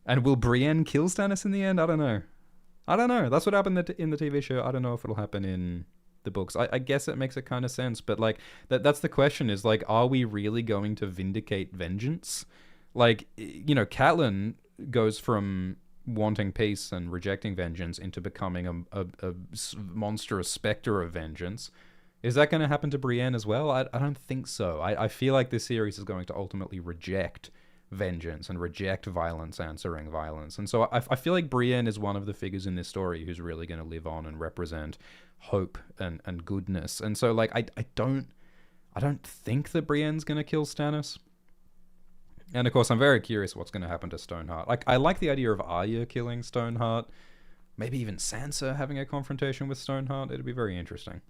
A: And will Brienne kill Stannis in the end? I don't know. That's what happened in the TV show. I don't know if it'll happen in the books. I guess it makes a kind of sense, but like that's the question, is like, are we really going to vindicate vengeance? Like, you know, Catelyn goes from wanting peace and rejecting vengeance into becoming a monstrous specter of vengeance. Is that going to happen to Brienne as well? I don't think so. I feel like this series is going to ultimately reject vengeance and reject violence answering violence. And so I feel like Brienne is one of the figures in this story who's really going to live on and represent hope and goodness. And so like I don't think that Brienne's going to kill Stannis. And of course I'm very curious what's going to happen to Stoneheart. Like, I like the idea of Arya killing Stoneheart, maybe even Sansa having a confrontation with Stoneheart. It'd be very interesting.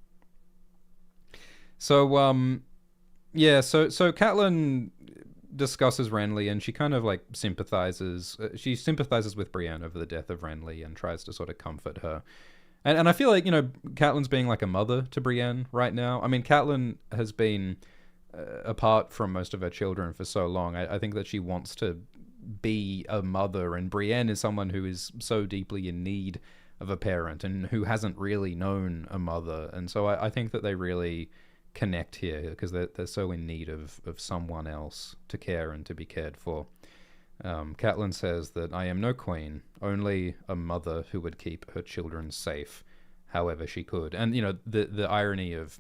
A: So so Catelyn discusses Renly, and she kind of like sympathizes with Brienne over the death of Renly and tries to sort of comfort her. And I feel like, you know, Catelyn's being like a mother to Brienne right now. I mean, Catelyn has been apart from most of her children for so long. I think that she wants to be a mother, and Brienne is someone who is so deeply in need of a parent and who hasn't really known a mother. And so I think that they really connect here because they're so in need of someone else to care and to be cared for. Catelyn says that I am no queen, only a mother who would keep her children safe however she could. And, you know, the irony of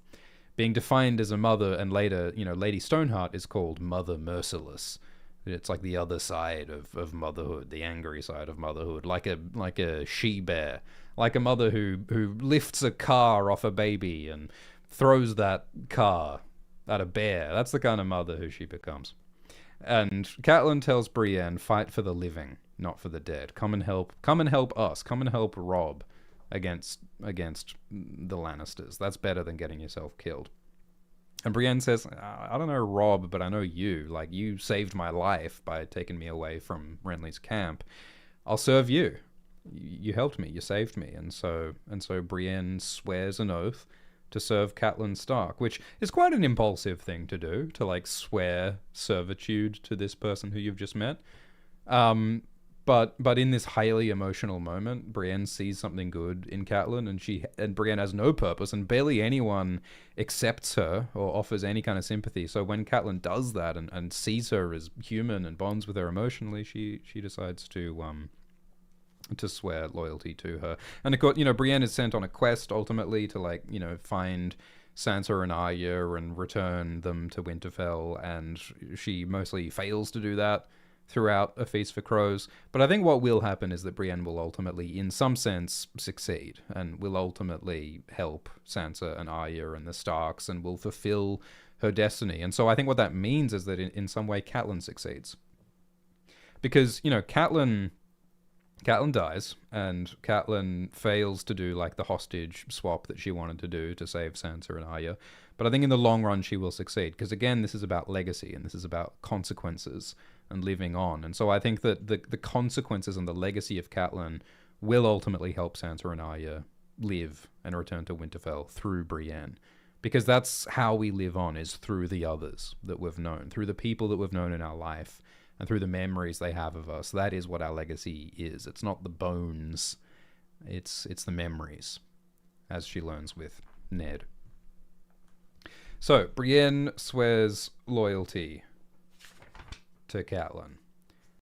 A: being defined as a mother, and later, you know, Lady Stoneheart is called Mother Merciless. It's like the other side of motherhood, the angry side of motherhood, like a she-bear, like a mother who lifts a car off a baby and throws that car at a bear. That's the kind of mother who she becomes. And Catelyn tells Brienne, fight for the living, not for the dead. Come and help us. Come and help Robb against the Lannisters. That's better than getting yourself killed. And Brienne says, I don't know Robb, but I know you. Like, you saved my life by taking me away from Renly's camp. I'll serve you. You helped me. You saved me. And so Brienne swears an oath to serve Catelyn Stark, which is quite an impulsive thing to do, to like swear servitude to this person who you've just met. But in this highly emotional moment, Brienne sees something good in Catelyn, and Brienne has no purpose, and barely anyone accepts her or offers any kind of sympathy. So when Catelyn does that and sees her as human and bonds with her emotionally, she decides to swear loyalty to her. And of course, you know, Brienne is sent on a quest ultimately to, like, you know, find Sansa and Arya and return them to Winterfell, and she mostly fails to do that throughout A Feast for Crows. But I think what will happen is that Brienne will ultimately, in some sense, succeed, and will ultimately help Sansa and Arya and the Starks, and will fulfill her destiny. And so I think what that means is that in some way Catelyn succeeds. Because, you know, Catelyn dies, and Catelyn fails to do like the hostage swap that she wanted to do to save Sansa and Arya. But I think in the long run she will succeed, because again, this is about legacy, and this is about consequences and living on. And so I think that the consequences and the legacy of Catelyn will ultimately help Sansa and Arya live and return to Winterfell through Brienne. Because that's how we live on, is through the others that we've known, through the people that we've known in our life, and through the memories they have of us. That is what our legacy is. It's not the bones, it's the memories, as she learns with Ned. So, Brienne swears loyalty to Catelyn.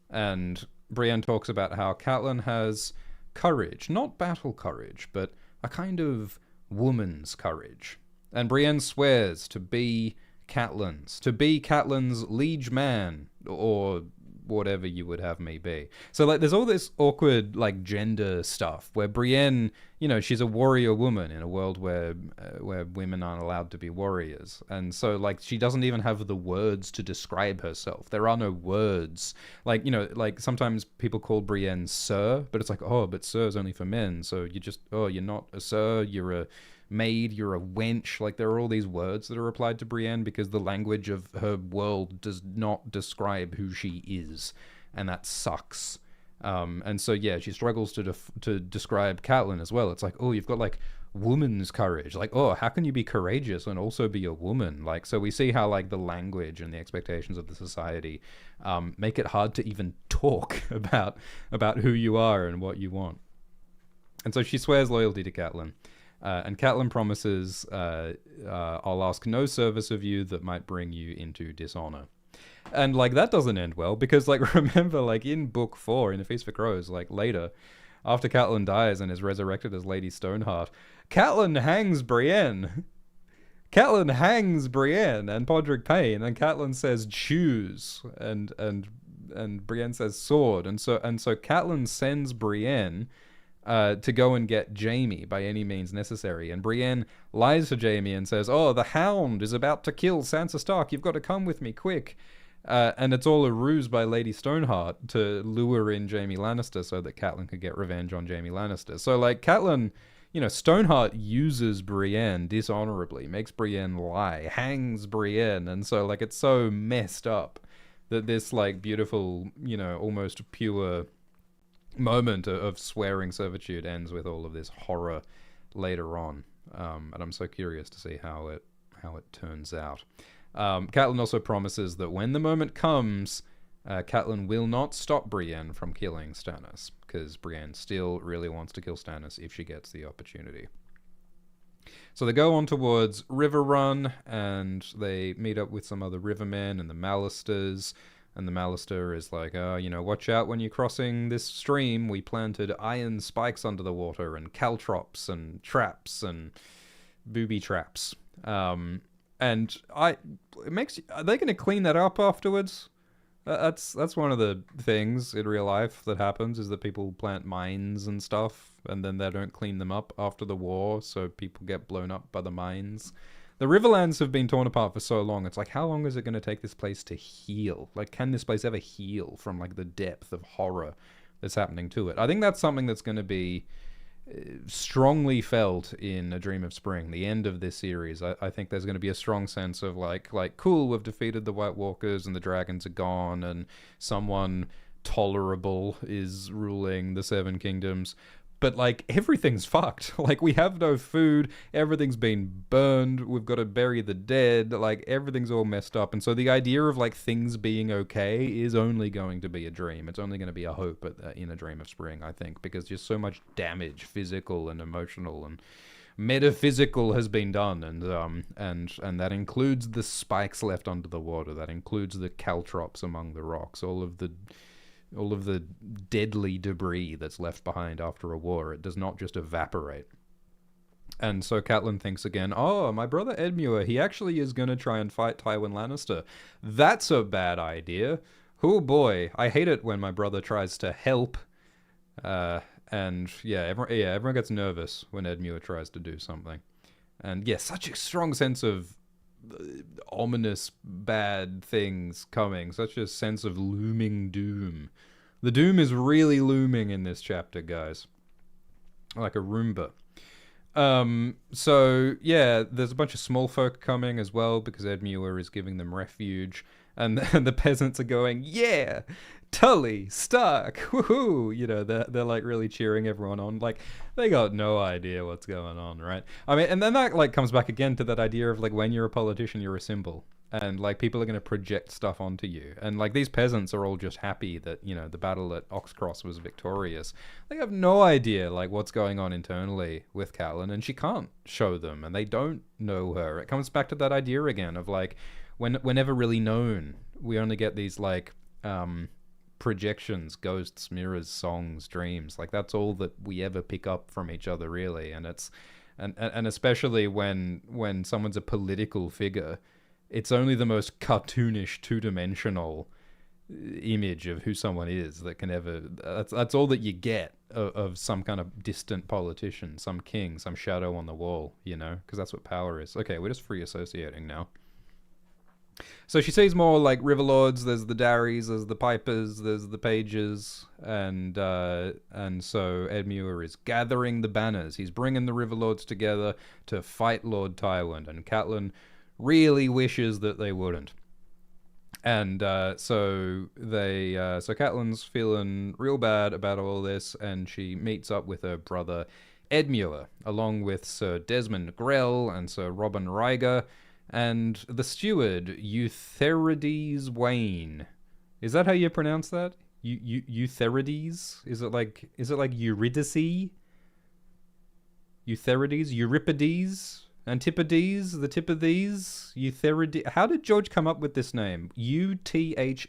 A: And Brienne talks about how Catelyn has courage, not battle courage, but a kind of woman's courage. And Brienne swears to be Catelyn's liege man, or whatever you would have me be. So, like, there's all this awkward, like, gender stuff where Brienne, you know, she's a warrior woman in a world where women aren't allowed to be warriors. And so, like, she doesn't even have the words to describe herself. There are no words. Like, you know, like, sometimes people call Brienne Sir, but it's like, oh, but Sir's only for men. So you just, oh, you're not a Sir, you're a maid, you're a wench. Like, there are all these words that are applied to Brienne because the language of her world does not describe who she is, and that sucks. And so yeah, she struggles to describe Catelyn as well. It's like, oh, you've got like woman's courage. Like, oh, how can you be courageous and also be a woman? Like, so we see how like the language and the expectations of the society make it hard to even talk about who you are and what you want. And so she swears loyalty to Catelyn. And Catelyn promises, I'll ask no service of you that might bring you into dishonor. And, like, that doesn't end well, because, like, remember, like, in Book 4, in The Feast for Crows, like, later, after Catelyn dies and is resurrected as Lady Stoneheart, Catelyn hangs Brienne. Catelyn hangs Brienne and Podrick Payne, and Catelyn says, choose, and Brienne says, sword. And so Catelyn sends Brienne to go and get Jaime by any means necessary. And Brienne lies to Jaime and says, oh, the Hound is about to kill Sansa Stark. You've got to come with me, quick. And it's all a ruse by Lady Stoneheart to lure in Jaime Lannister so that Catelyn could get revenge on Jaime Lannister. So, like, Catelyn, you know, Stoneheart uses Brienne dishonorably, makes Brienne lie, hangs Brienne. And so, like, it's so messed up that this, like, beautiful, you know, almost pure moment of swearing servitude ends with all of this horror later on. And I'm so curious to see how it turns out. Catelyn also promises that when the moment comes, Catelyn will not stop Brienne from killing Stannis, because Brienne still really wants to kill Stannis if she gets the opportunity. So they go on towards River Run, and they meet up with some other rivermen and the Mallisters. And the Mallister is like, you know, watch out when you're crossing this stream. We planted iron spikes under the water and caltrops and traps and booby traps. And are they going to clean that up afterwards? That's one of the things in real life that happens, is that people plant mines and stuff, and then they don't clean them up after the war, so people get blown up by the mines. The Riverlands have been torn apart for so long. It's like, how long is it going to take this place to heal? Like, can this place ever heal from, like, the depth of horror that's happening to it? I think that's something that's going to be strongly felt in A Dream of Spring, the end of this series. I think there's going to be a strong sense of, like, cool, we've defeated the White Walkers and the dragons are gone and someone tolerable is ruling the Seven Kingdoms. But, like, everything's fucked. Like, we have no food, everything's been burned, we've got to bury the dead, like, everything's all messed up. And so the idea of, like, things being okay is only going to be a dream. It's only going to be a hope in A Dream of Spring, I think, because just so much damage, physical and emotional and metaphysical, has been done. And that includes the spikes left under the water, that includes the caltrops among the rocks, all of the deadly debris that's left behind after a war. It does not just evaporate. And so Catelyn thinks again, oh, my brother Edmure, he actually is going to try and fight Tywin Lannister. That's a bad idea. Oh boy, I hate it when my brother tries to help. And everyone gets nervous when Edmure tries to do something. And yeah, such a strong sense of ominous bad things coming, such a sense of looming doom. The doom is really looming in this chapter, guys, like a Roomba. So yeah, there's a bunch of small folk coming as well, because Edmure is giving them refuge. and the peasants are going, yeah, Tully, Stark, woohoo! You know, they're like really cheering everyone on. Like, they got no idea what's going on, right? I mean, and then that like comes back again to that idea of like when you're a politician, you're a symbol. And like people are going to project stuff onto you, and like these peasants are all just happy that, you know, the battle at Oxcross was victorious. They have no idea like what's going on internally with Catelyn, and she can't show them, and they don't know her. It comes back to that idea again of like we're never really known. We only get these like projections, ghosts, mirrors, songs, dreams. Like that's all that we ever pick up from each other, really. And it's and especially when someone's a political figure, it's only the most cartoonish, two-dimensional image of who someone is that can ever... That's all that you get of some kind of distant politician, some king, some shadow on the wall, you know? Because that's what power is. Okay, we're just free associating now. So she sees more like river lords. There's the Darries, there's the Pipers, there's the Pages, and so Edmure is gathering the banners. He's bringing the river lords together to fight Lord Tywin, and Catelyn really wishes that they wouldn't. And so Catelyn's feeling real bad about all this, and she meets up with her brother Edmure, along with Sir Desmond Grell and Sir Robin Ryger, and the steward Eutherides Wayne. Is that how you pronounce that? Eutherides? Is it like Eurydice? Eutherides? Euripides? Antipodes, the tip of these, Eutherides. How did George come up with this name? Utherides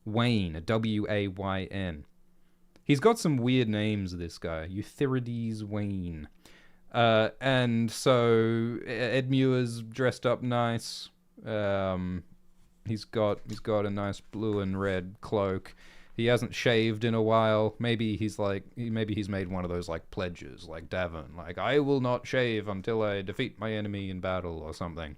A: Wayne, Wayn. He's got some weird names, this guy, Eutherides Wayne. And so Edmure's dressed up nice. He's got a nice blue and red cloak. He hasn't shaved in a while. Maybe he's made one of those like pledges, like Davin, like I will not shave until I defeat my enemy in battle or something.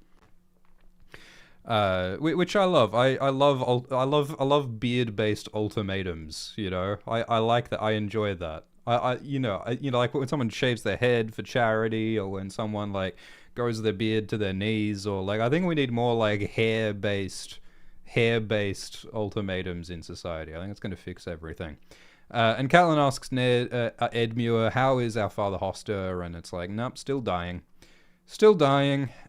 A: Which I love. I love beard-based ultimatums. You know, I like that. I enjoy that. Like when someone shaves their head for charity, or when someone like grows their beard to their knees, or like I think we need more like hair-based ultimatums in society. I think it's going to fix everything. And Catelyn asks Edmure, how is our father Hoster? And it's like, nope, still dying.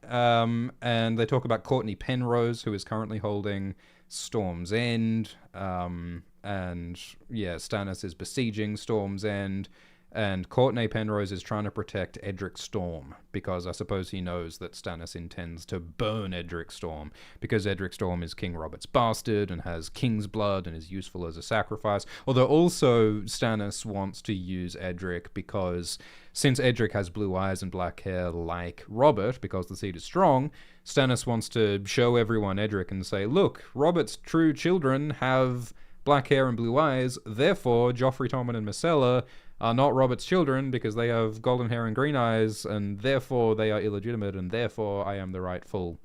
A: And they talk about Courtney Penrose, who is currently holding Storm's End. And yeah, Stannis is besieging Storm's End. And Courtney Penrose is trying to protect Edric Storm, because I suppose he knows that Stannis intends to burn Edric Storm, because Edric Storm is King Robert's bastard and has king's blood and is useful as a sacrifice. Although also Stannis wants to use Edric because since Edric has blue eyes and black hair like Robert, because the seed is strong, Stannis wants to show everyone Edric and say, look, Robert's true children have black hair and blue eyes, therefore Joffrey, Tommen, and Myrcella are not Robert's children because they have golden hair and green eyes, and therefore they are illegitimate, and therefore I am the rightful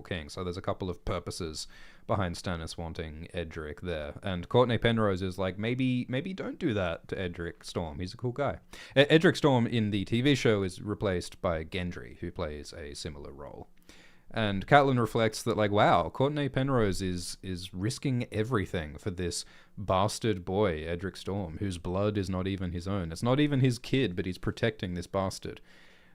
A: king. So there's a couple of purposes behind Stannis wanting Edric there. And Courtney Penrose is like, maybe don't do that to Edric Storm. He's a cool guy. Edric Storm in the TV show is replaced by Gendry, who plays a similar role. And Catelyn reflects that, like, wow, Courtney Penrose is risking everything for this bastard boy, Edric Storm, whose blood is not even his own. It's not even his kid, but he's protecting this bastard.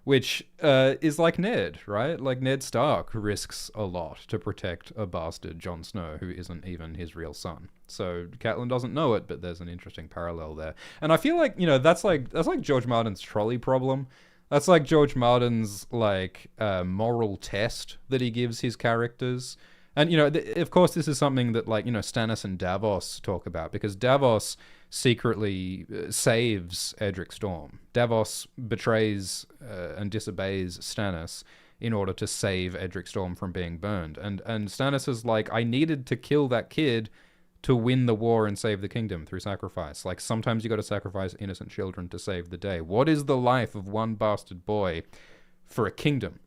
A: Which is like Ned, right? Like Ned Stark risks a lot to protect a bastard, Jon Snow, who isn't even his real son. So Catelyn doesn't know it, but there's an interesting parallel there. And I feel like, you know, that's like George Martin's trolley problem. That's like George Martin's like moral test that he gives his characters. And, you know, of course, this is something that, like, you know, Stannis and Davos talk about, because Davos secretly saves Edric Storm. Davos betrays and disobeys Stannis in order to save Edric Storm from being burned. And Stannis is like, I needed to kill that kid to win the war and save the kingdom through sacrifice. Like, sometimes you got to sacrifice innocent children to save the day. What is the life of one bastard boy for a kingdom?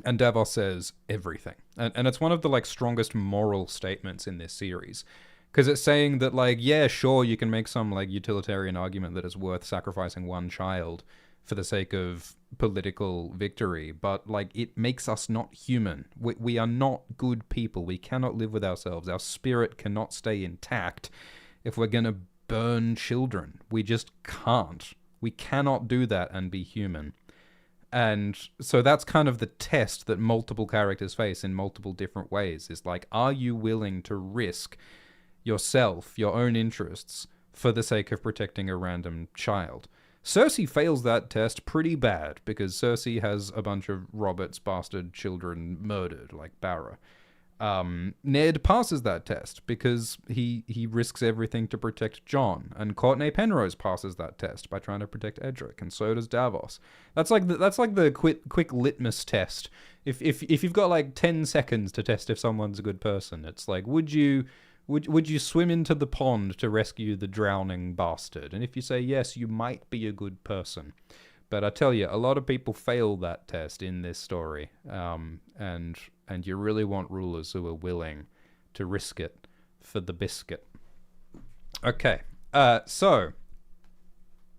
A: And Davos says everything. And it's one of the, like, strongest moral statements in this series. Because it's saying that, like, yeah, sure, you can make some, like, utilitarian argument that it's worth sacrificing one child for the sake of political victory, but like it makes us not human. We are not good people. We cannot live with ourselves. Our spirit cannot stay intact if we're going to burn children. We just can't. We cannot do that and be human. And so that's kind of the test that multiple characters face in multiple different ways, is like, are you willing to risk yourself, your own interests, for the sake of protecting a random child? Cersei fails that test pretty bad, because Cersei has a bunch of Robert's bastard children murdered, like Barra. Ned passes that test because he risks everything to protect Jon, and Courtney Penrose passes that test by trying to protect Edric, and so does Davos. That's like the quick litmus test. If you've got like 10 seconds to test if someone's a good person, it's like, would you swim into the pond to rescue the drowning bastard? And if you say yes, you might be a good person. But I tell you, a lot of people fail that test in this story, and you really want rulers who are willing to risk it for the biscuit. Okay, so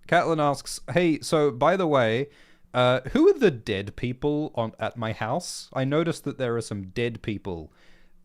A: Catelyn asks, hey, so by the way, who are the dead people at my house? I noticed that there are some dead people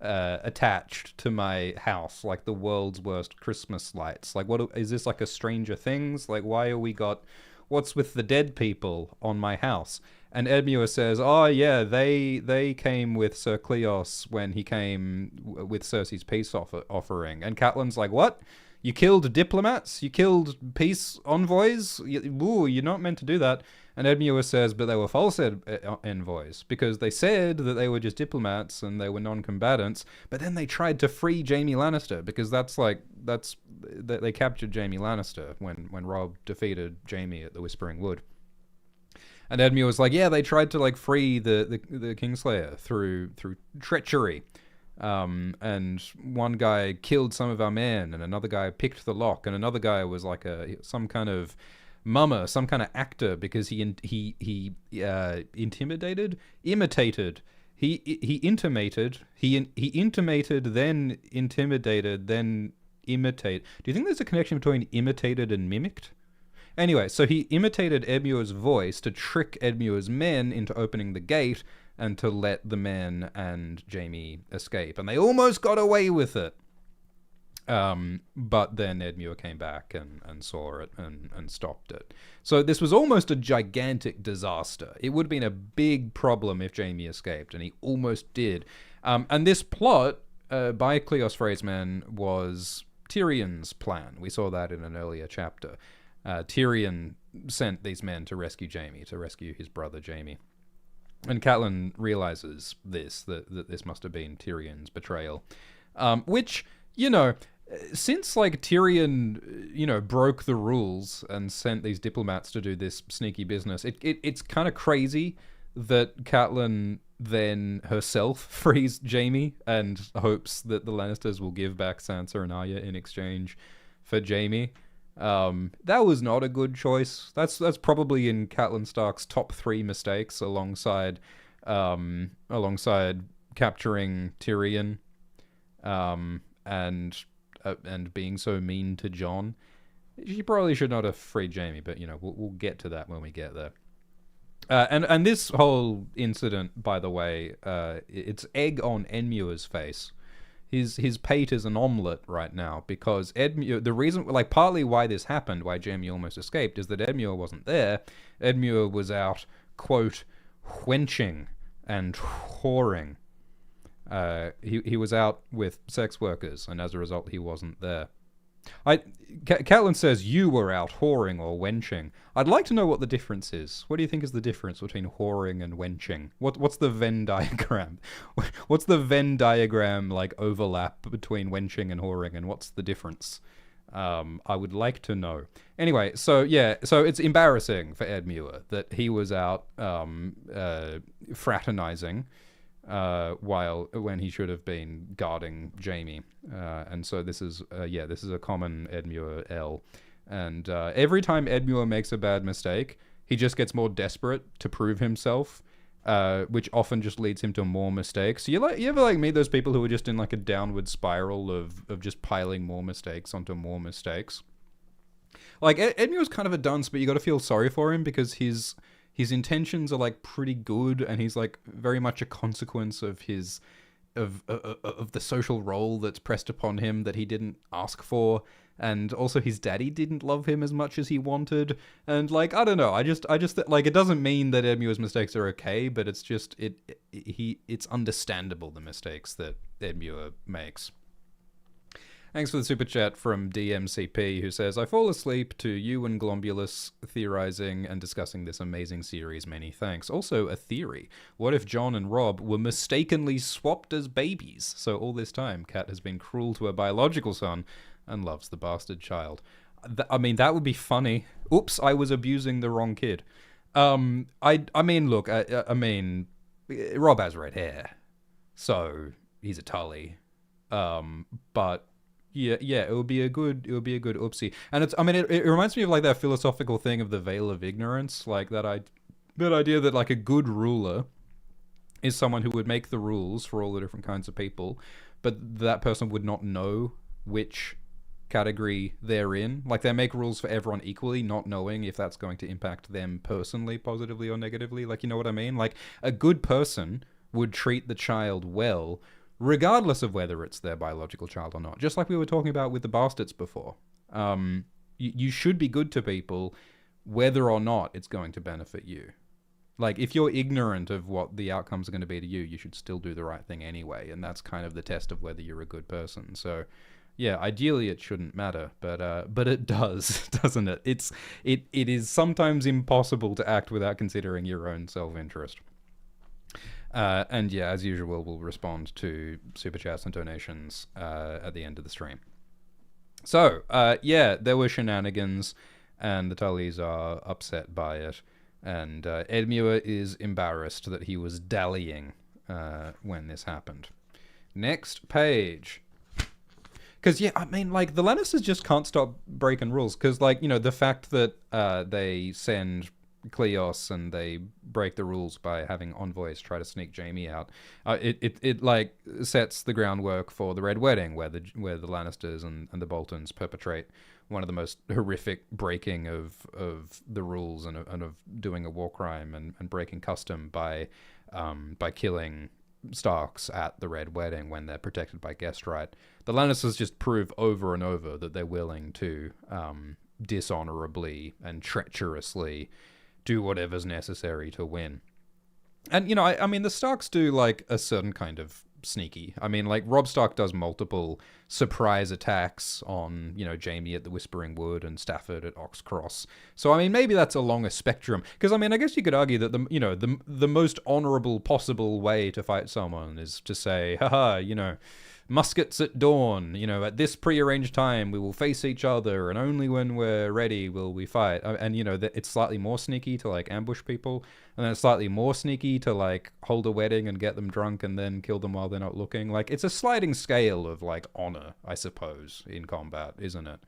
A: attached to my house, like the world's worst Christmas lights. Like, what is this, like a Stranger Things? Like, why are we got... What's with the dead people on my house? And Edmure says, oh yeah, they came with Sir Cleos when he came with Cersei's peace offering. And Catelyn's like, what? You killed diplomats? You killed peace envoys? You're not meant to do that. And Edmure says, but they were false envoys, because they said that they were just diplomats and they were non-combatants, but then they tried to free Jaime Lannister, because they captured Jaime Lannister when Robb defeated Jaime at the Whispering Wood. And Edmure was like, yeah, they tried to like free the Kingslayer through treachery. And one guy killed some of our men, and another guy picked the lock, and another guy was like some kind of mummer, some kind of actor, because he intimated, then intimidated, then imitate. Do you think there's a connection between imitated and mimicked? Anyway, so he imitated Edmure's voice to trick Edmure's men into opening the gate and to let the men and Jaime escape. And they almost got away with it. But then Edmure came back and saw it and stopped it. So this was almost a gigantic disaster. It would have been a big problem if Jaime escaped, and he almost did. And this plot by Cleos Phraseman was Tyrion's plan. We saw that in an earlier chapter. Tyrion sent these men to rescue Jaime, to rescue his brother Jaime. And Catelyn realizes that this must have been Tyrion's betrayal. Which, since like Tyrion, broke the rules and sent these diplomats to do this sneaky business, it's kind of crazy that Catelyn then herself frees Jaime and hopes that the Lannisters will give back Sansa and Arya in exchange for Jaime. That was not a good choice. That's probably in Catelyn Stark's top 3 mistakes, alongside capturing Tyrion, and being so mean to Jon. She probably should not have freed Jaime, but we'll get to that when we get there. And this whole incident, by the way, it's egg on Edmure's face. His pate is an omelette right now, because Edmure, the reason, like partly why this happened, why Jaime almost escaped, is that Edmure wasn't there. Edmure was out, quote, wenching and whoring. He was out with sex workers, and as a result, he wasn't there. Catelyn says you were out whoring or wenching. I'd like to know what the difference is. What do you think is the difference between whoring and wenching? What's the Venn diagram? What's the Venn diagram like overlap between wenching and whoring, and what's the difference? I would like to know. Anyway, so it's embarrassing for Edmure that he was out fraternizing when he should have been guarding Jaime, and so this is a common Edmure L. And every time Edmure makes a bad mistake, he just gets more desperate to prove himself, which often just leads him to more mistakes. You ever meet those people who are just in like a downward spiral of just piling more mistakes onto more mistakes? Like, Edmure's kind of a dunce, but you got to feel sorry for him because his intentions are like pretty good, and he's like very much a consequence of his of the social role that's pressed upon him that he didn't ask for. And also his daddy didn't love him as much as he wanted. And like, I don't know, I just like, it doesn't mean that Edmure's mistakes are okay, but it's just it's understandable, the mistakes that Edmure makes. Thanks for the super chat from DMCP, who says, I fall asleep to you and Glombulus theorizing and discussing this amazing series. Many thanks. Also, a theory. What if John and Rob were mistakenly swapped as babies? So all this time, Cat has been cruel to her biological son and loves the bastard child. I mean, that would be funny. Oops, I was abusing the wrong kid. I mean, look, I mean, Rob has red hair, so he's a Tully. But yeah, it would be a good oopsie. And it's, I mean, it reminds me of like that philosophical thing of the veil of ignorance, like that idea that like a good ruler is someone who would make the rules for all the different kinds of people, but that person would not know which category they're in. Like, they make rules for everyone equally, not knowing if that's going to impact them personally, positively or negatively. Like, you know what I mean? Like, a good person would treat the child well, regardless of whether it's their biological child or not. Just like we were talking about with the bastards before. You should be good to people, whether or not it's going to benefit you. Like, if you're ignorant of what the outcomes are going to be to you, you should still do the right thing anyway. And that's kind of the test of whether you're a good person. So, yeah, ideally it shouldn't matter, but it does, doesn't it? It is sometimes impossible to act without considering your own self-interest. And yeah, as usual, we'll respond to super chats and donations at the end of the stream. So, yeah, there were shenanigans, and the Tullys are upset by it, and Edmure is embarrassed that he was dallying when this happened. Next page. Because, yeah, I mean, like, the Lannisters just can't stop breaking rules. Because, like, you know, the fact that they send Cleos and they break the rules by having envoys try to sneak Jaime out, it like, sets the groundwork for the Red Wedding, where the Lannisters and the Boltons perpetrate one of the most horrific breaking of the rules and of doing a war crime and breaking custom by killing Starks at the Red Wedding when they're protected by guest right. The Lannisters just prove over and over that they're willing to dishonorably and treacherously do whatever's necessary to win. And, you know, I mean, the Starks do, like, a certain kind of sneaky. I mean, like, Robb Stark does multiple surprise attacks on, you know, Jaime at the Whispering Wood and Stafford at Ox Cross. So, I mean, maybe that's along a spectrum. Because, I mean, I guess you could argue that, the most honorable possible way to fight someone is to say, haha, you know, muskets at dawn, you know, at this prearranged time we will face each other, and only when we're ready will we fight. And, you know, it's slightly more sneaky to, like, ambush people, and then it's slightly more sneaky to, like, hold a wedding and get them drunk and then kill them while they're not looking. Like, it's a sliding scale of, like, honor, I suppose, in combat, isn't it?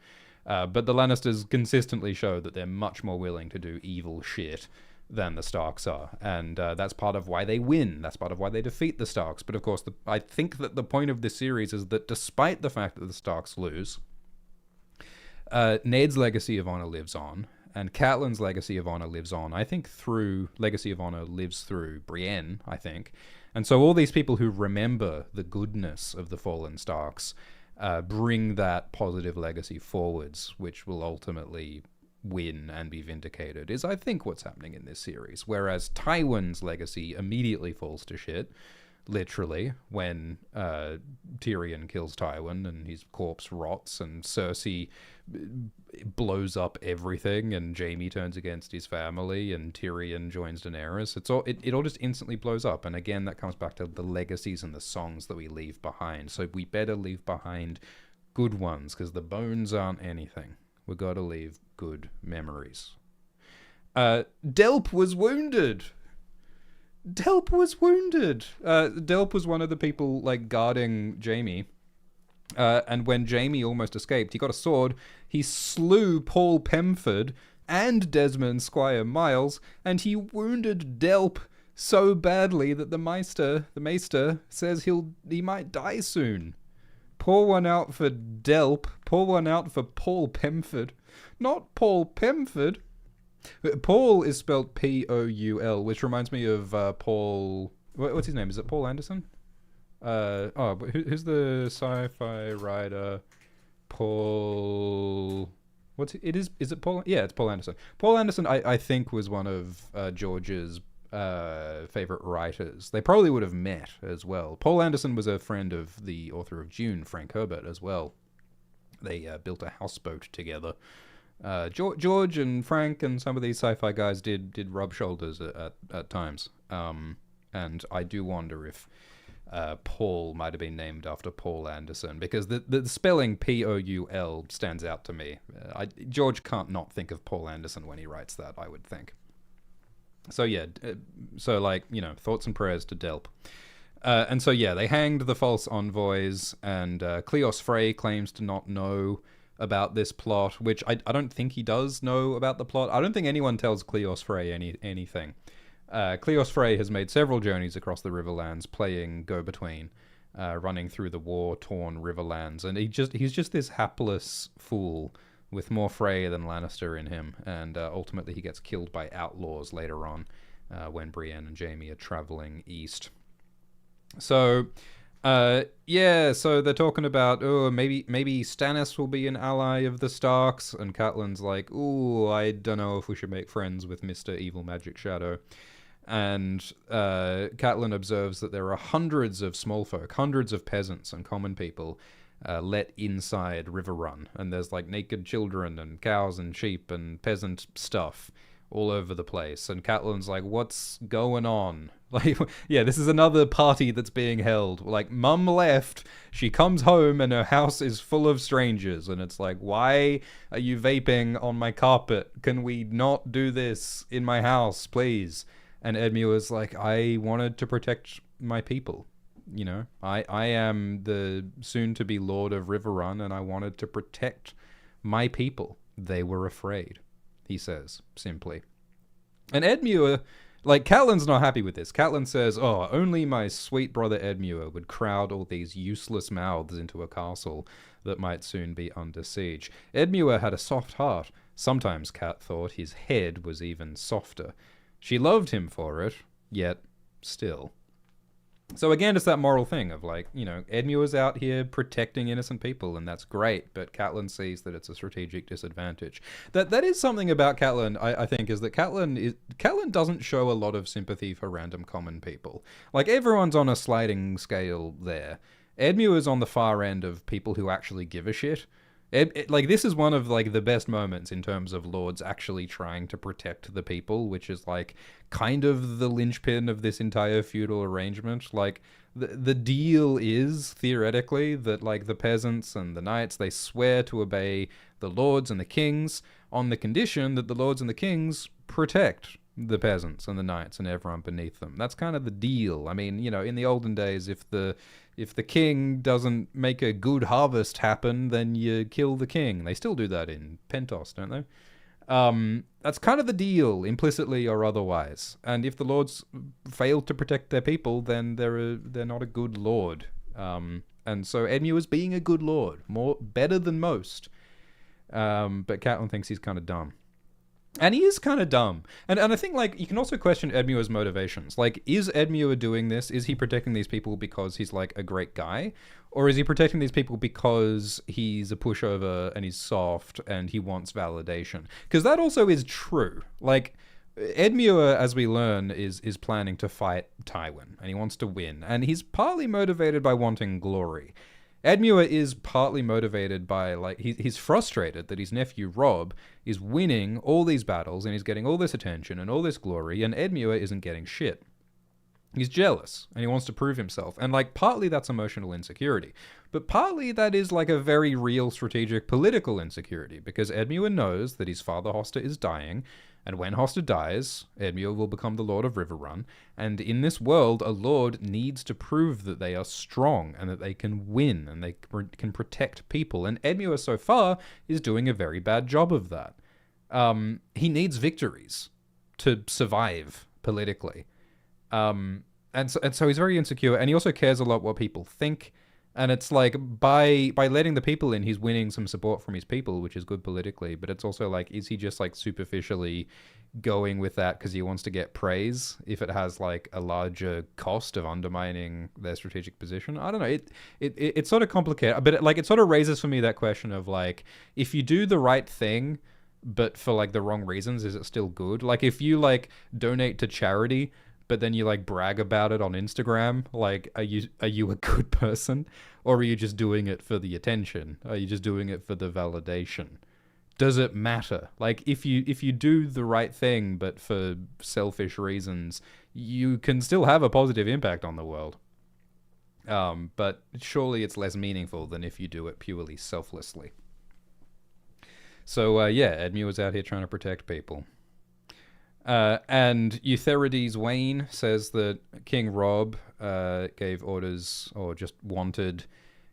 A: But the Lannisters consistently show that they're much more willing to do evil shit than the Starks are, and that's part of why they win. That's part of why they defeat the Starks. But of course, I think that the point of this series is that despite the fact that the Starks lose, Ned's legacy of honor lives on, and Catelyn's legacy of honor lives on. I think legacy of honor lives through Brienne, I think. And so all these people who remember the goodness of the fallen Starks bring that positive legacy forwards, which will ultimately win and be vindicated, is I think what's happening in this series. Whereas Tywin's legacy immediately falls to shit, literally, when Tyrion kills Tywin and his corpse rots and Cersei blows up everything and Jaime turns against his family and Tyrion joins Daenerys. It all just instantly blows up. And again, that comes back to the legacies and the songs that we leave behind. So we better leave behind good ones, because the bones aren't anything. We gotta leave good memories. Delp was wounded. Delp was one of the people, like, guarding Jaime. And when Jaime almost escaped, he got a sword. He slew Paul Pemford and Desmond Squire Miles, and he wounded Delp so badly that the Maester says he might die soon. Pour one out for Delp. Pour one out for Paul Pemford. Not Paul Pemford. Paul is spelled Poul, which reminds me of Paul... What's his name? Is it Paul Anderson? Who's the sci-fi writer? Paul... Is it Paul? Yeah, it's Paul Anderson. Paul Anderson, I think, was one of George's favorite writers. They probably would have met as well. Paul Anderson was a friend of the author of Dune, Frank Herbert, as well. They built a houseboat together. George and Frank and some of these sci-fi guys did rub shoulders at times. And I do wonder if Paul might have been named after Paul Anderson, because the spelling Poul stands out to me. George can't not think of Paul Anderson when he writes that, I would think. So yeah, thoughts and prayers to Delp. And so yeah, they hanged the false envoys, and Cleos Frey claims to not know about this plot, which I don't think he does know about the plot. I don't think anyone tells Cleos Frey anything. Cleos Frey has made several journeys across the Riverlands, playing go-between, running through the war-torn Riverlands, and he's just this hapless fool with more Frey than Lannister in him, and ultimately he gets killed by outlaws later on, when Brienne and Jaime are traveling east. So, so they're talking about, maybe Stannis will be an ally of the Starks, and Catelyn's like, I don't know if we should make friends with Mr. Evil Magic Shadow. And Catelyn observes that there are hundreds of small folk, hundreds of peasants and common people let inside Riverrun, and there's like naked children and cows and sheep and peasant stuff all over the place. And Catelyn's like, what's going on? Like, yeah, this is another party that's being held. Like, Mum left, she comes home, and her house is full of strangers. And it's like, why are you vaping on my carpet? Can we not do this in my house, please? And Edmure is like, I wanted to protect my people. You know, I am the soon-to-be Lord of Riverrun, and I wanted to protect my people. They were afraid, he says, simply. And Edmure, like, Catelyn's not happy with this. Catelyn says, only my sweet brother Edmure would crowd all these useless mouths into a castle that might soon be under siege. Edmure had a soft heart. Sometimes Cat thought his head was even softer. She loved him for it, yet still. So again, it's that moral thing of like, Edmure's out here protecting innocent people, and that's great, but Catelyn sees that it's a strategic disadvantage. That is something about Catelyn, I think, is that Catelyn doesn't show a lot of sympathy for random common people. Like, everyone's on a sliding scale there. Edmure's on the far end of people who actually give a shit. This is one of like the best moments in terms of lords actually trying to protect the people, which is like kind of the linchpin of this entire feudal arrangement. Like the deal is theoretically that like the peasants and the knights, they swear to obey the lords and the kings on the condition that the lords and the kings protect the peasants and the knights and everyone beneath them. That's kind of the deal. I mean, in the olden days, if the king doesn't make a good harvest happen, then you kill the king. They still do that in Pentos, don't they? That's kind of the deal, implicitly or otherwise. And if the lords fail to protect their people, then they're not a good lord. And so Edmure is being a good lord, better than most. But Catelyn thinks he's kind of dumb. And he is kind of dumb. And I think, like, you can also question Edmure's motivations. Like, is Edmure doing this? Is he protecting these people because he's, like, a great guy? Or is he protecting these people because he's a pushover and he's soft and he wants validation? Because that also is true. Like, Edmure, as we learn, is planning to fight Tywin. And he wants to win. And he's partly motivated by wanting glory. Edmure is partly motivated by, like, he's frustrated that his nephew Robb is winning all these battles and he's getting all this attention and all this glory, and Edmure isn't getting shit. He's jealous and he wants to prove himself. And, like, partly that's emotional insecurity. But partly that is, like, a very real strategic political insecurity, because Edmure knows that his father Hoster is dying, and when Hoster dies, Edmure will become the Lord of Riverrun, and in this world, a lord needs to prove that they are strong, and that they can win, and they can protect people, and Edmure so far is doing a very bad job of that. He needs victories to survive politically. And so he's very insecure, and he also cares a lot what people think. And it's like by letting the people in, he's winning some support from his people, which is good politically. But it's also like, is he just like superficially going with that because he wants to get praise if it has like a larger cost of undermining their strategic position? I don't know. It's sort of complicated, but it sort of raises for me that question of like, if you do the right thing but for like the wrong reasons, is it still good? Like if you like donate to charity but then you like brag about it on Instagram, like are you a good person, or are you just doing it for the attention? Are you just doing it for the validation? Does it matter? Like if you do the right thing but for selfish reasons, you can still have a positive impact on the world. But surely it's less meaningful than if you do it purely selflessly. So yeah, Edmure's out here trying to protect people. And Eutherides Wayne says that King Robb gave orders, or just wanted,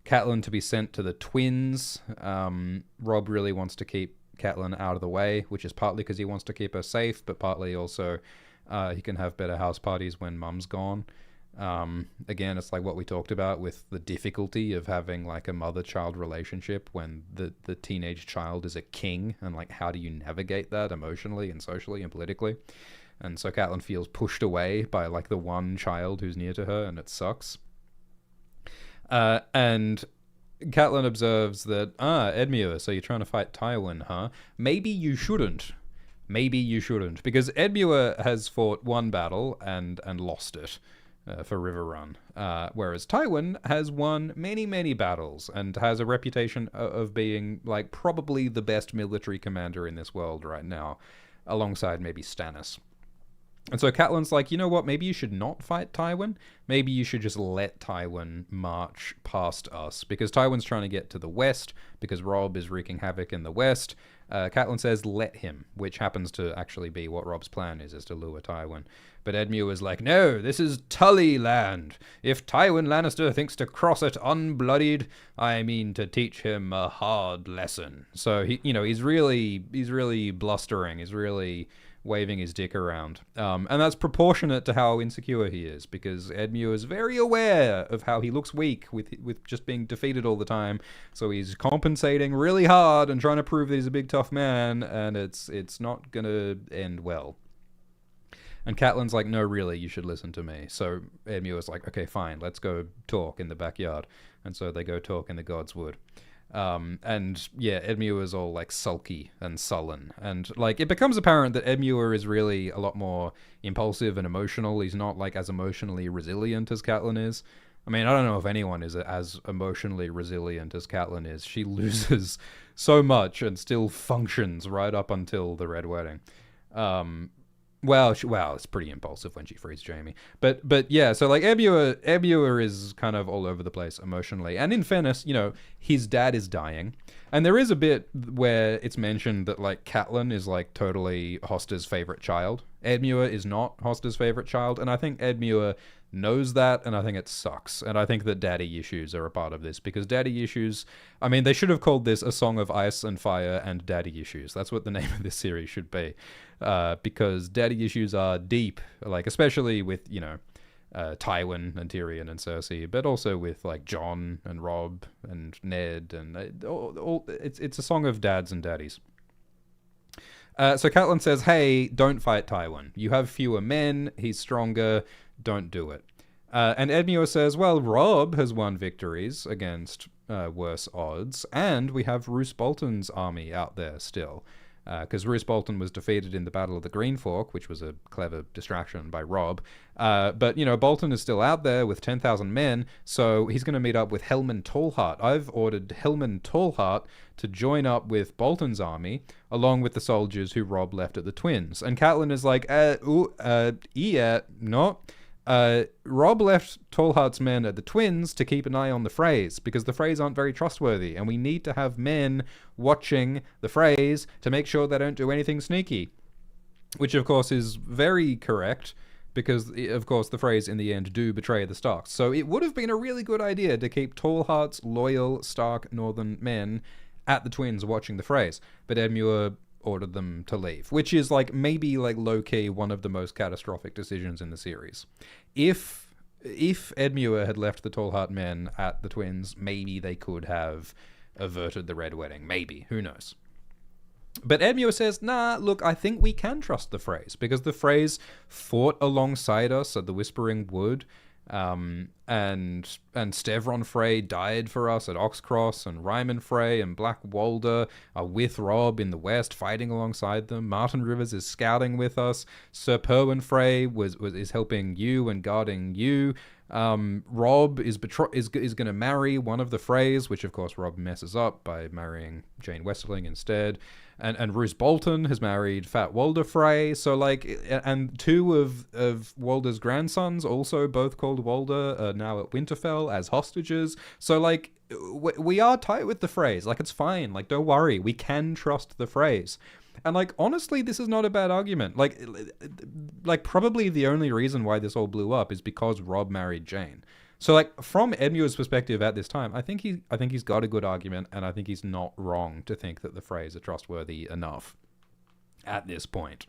A: Catelyn to be sent to the twins. Robb really wants to keep Catelyn out of the way, which is partly because he wants to keep her safe, but partly also he can have better house parties when Mum's gone. Again, it's like what we talked about with the difficulty of having like a mother-child relationship when the teenage child is a king, and like how do you navigate that emotionally and socially and politically? And so Catelyn feels pushed away by like the one child who's near to her, and it sucks. And Catelyn observes that, Edmure, so you're trying to fight Tywin, huh? Maybe you shouldn't. Because Edmure has fought one battle and lost it. For Riverrun, whereas Tywin has won many, many battles and has a reputation of being like probably the best military commander in this world right now, alongside maybe Stannis. And so Catelyn's like, you know what, maybe you should not fight Tywin. Maybe you should just let Tywin march past us, because Tywin's trying to get to the west, because Robb is wreaking havoc in the west. Catelyn says, let him, which happens to actually be what Robb's plan is to lure Tywin. But Edmure is like, no, this is Tully land. If Tywin Lannister thinks to cross it unbloodied, I mean to teach him a hard lesson. So he's really blustering. He's really waving his dick around. And that's proportionate to how insecure he is, because Edmure is very aware of how he looks weak with just being defeated all the time. So he's compensating really hard and trying to prove that he's a big tough man, and it's not gonna end well. And Catelyn's like, no, really, you should listen to me. So Edmure's like, okay, fine, let's go talk in the backyard. And so they go talk in the God's Wood. And yeah, Edmure is all like sulky and sullen. And like it becomes apparent that Edmure is really a lot more impulsive and emotional. He's not like as emotionally resilient as Catelyn is. I mean, I don't know if anyone is as emotionally resilient as Catelyn is. She loses so much and still functions right up until the Red Wedding. Well, it's pretty impulsive when she frees Jaime. But yeah, so like Edmure is kind of all over the place emotionally. And in fairness, his dad is dying. And there is a bit where it's mentioned that like Catelyn is like totally Hoster's favorite child. Edmure is not Hoster's favorite child. And I think Edmure knows that, and I think it sucks. And I think that daddy issues are a part of this, because daddy issues, I mean, they should have called this A Song of Ice and Fire and Daddy Issues. That's what the name of this series should be. Because daddy issues are deep, like especially with, Tywin and Tyrion and Cersei, but also with like Jon and Robb and Ned, and it's a song of dads and daddies. So Catelyn says, hey, don't fight Tywin. You have fewer men, he's stronger, don't do it. And Edmure says, well, Robb has won victories against worse odds, and we have Roose Bolton's army out there still. Because Roose Bolton was defeated in the Battle of the Green Fork, which was a clever distraction by Robb. But, Bolton is still out there with 10,000 men, so he's going to meet up with Helman Tallheart. I've ordered Helman Tallheart to join up with Bolton's army, along with the soldiers who Robb left at the Twins. And Catelyn is like, no. Robb left Tallheart's men at the Twins to keep an eye on the Freys, because the Freys aren't very trustworthy, and we need to have men watching the Freys to make sure they don't do anything sneaky. Which, of course, is very correct, because, of course, the Freys in the end do betray the Starks. So it would have been a really good idea to keep Tallheart's loyal Stark Northern men at the Twins watching the Freys. But Edmure ordered them to leave, which is like maybe like low-key one of the most catastrophic decisions in the series. If if Edmure had left the Tall Heart men at the twins, maybe they could have averted the Red Wedding. Maybe. Who knows? But Edmure says, nah, look, I think we can trust the Freys, because the Freys fought alongside us at the Whispering Wood, and Stevron Frey died for us at Oxcross, and Ryman Frey and Black Walder are with Robb in the west, fighting alongside them. Martin Rivers is scouting with us. Sir Perwyn Frey is helping you and guarding you. Robb is going to marry one of the Freys, which of course Robb messes up by marrying Jane Westerling instead. And Roose Bolton has married Fat Walder Frey. So like, and two of Walder's grandsons, also both called Walder, are now at Winterfell as hostages. So like, we are tight with the Freys. Like, it's fine. Like, don't worry. We can trust the Freys. And like, honestly, this is not a bad argument. Like probably the only reason why this all blew up is because Robb married Jane. So like, from Edmure's perspective at this time, I think he's got a good argument, and I think he's not wrong to think that the Freys are trustworthy enough at this point.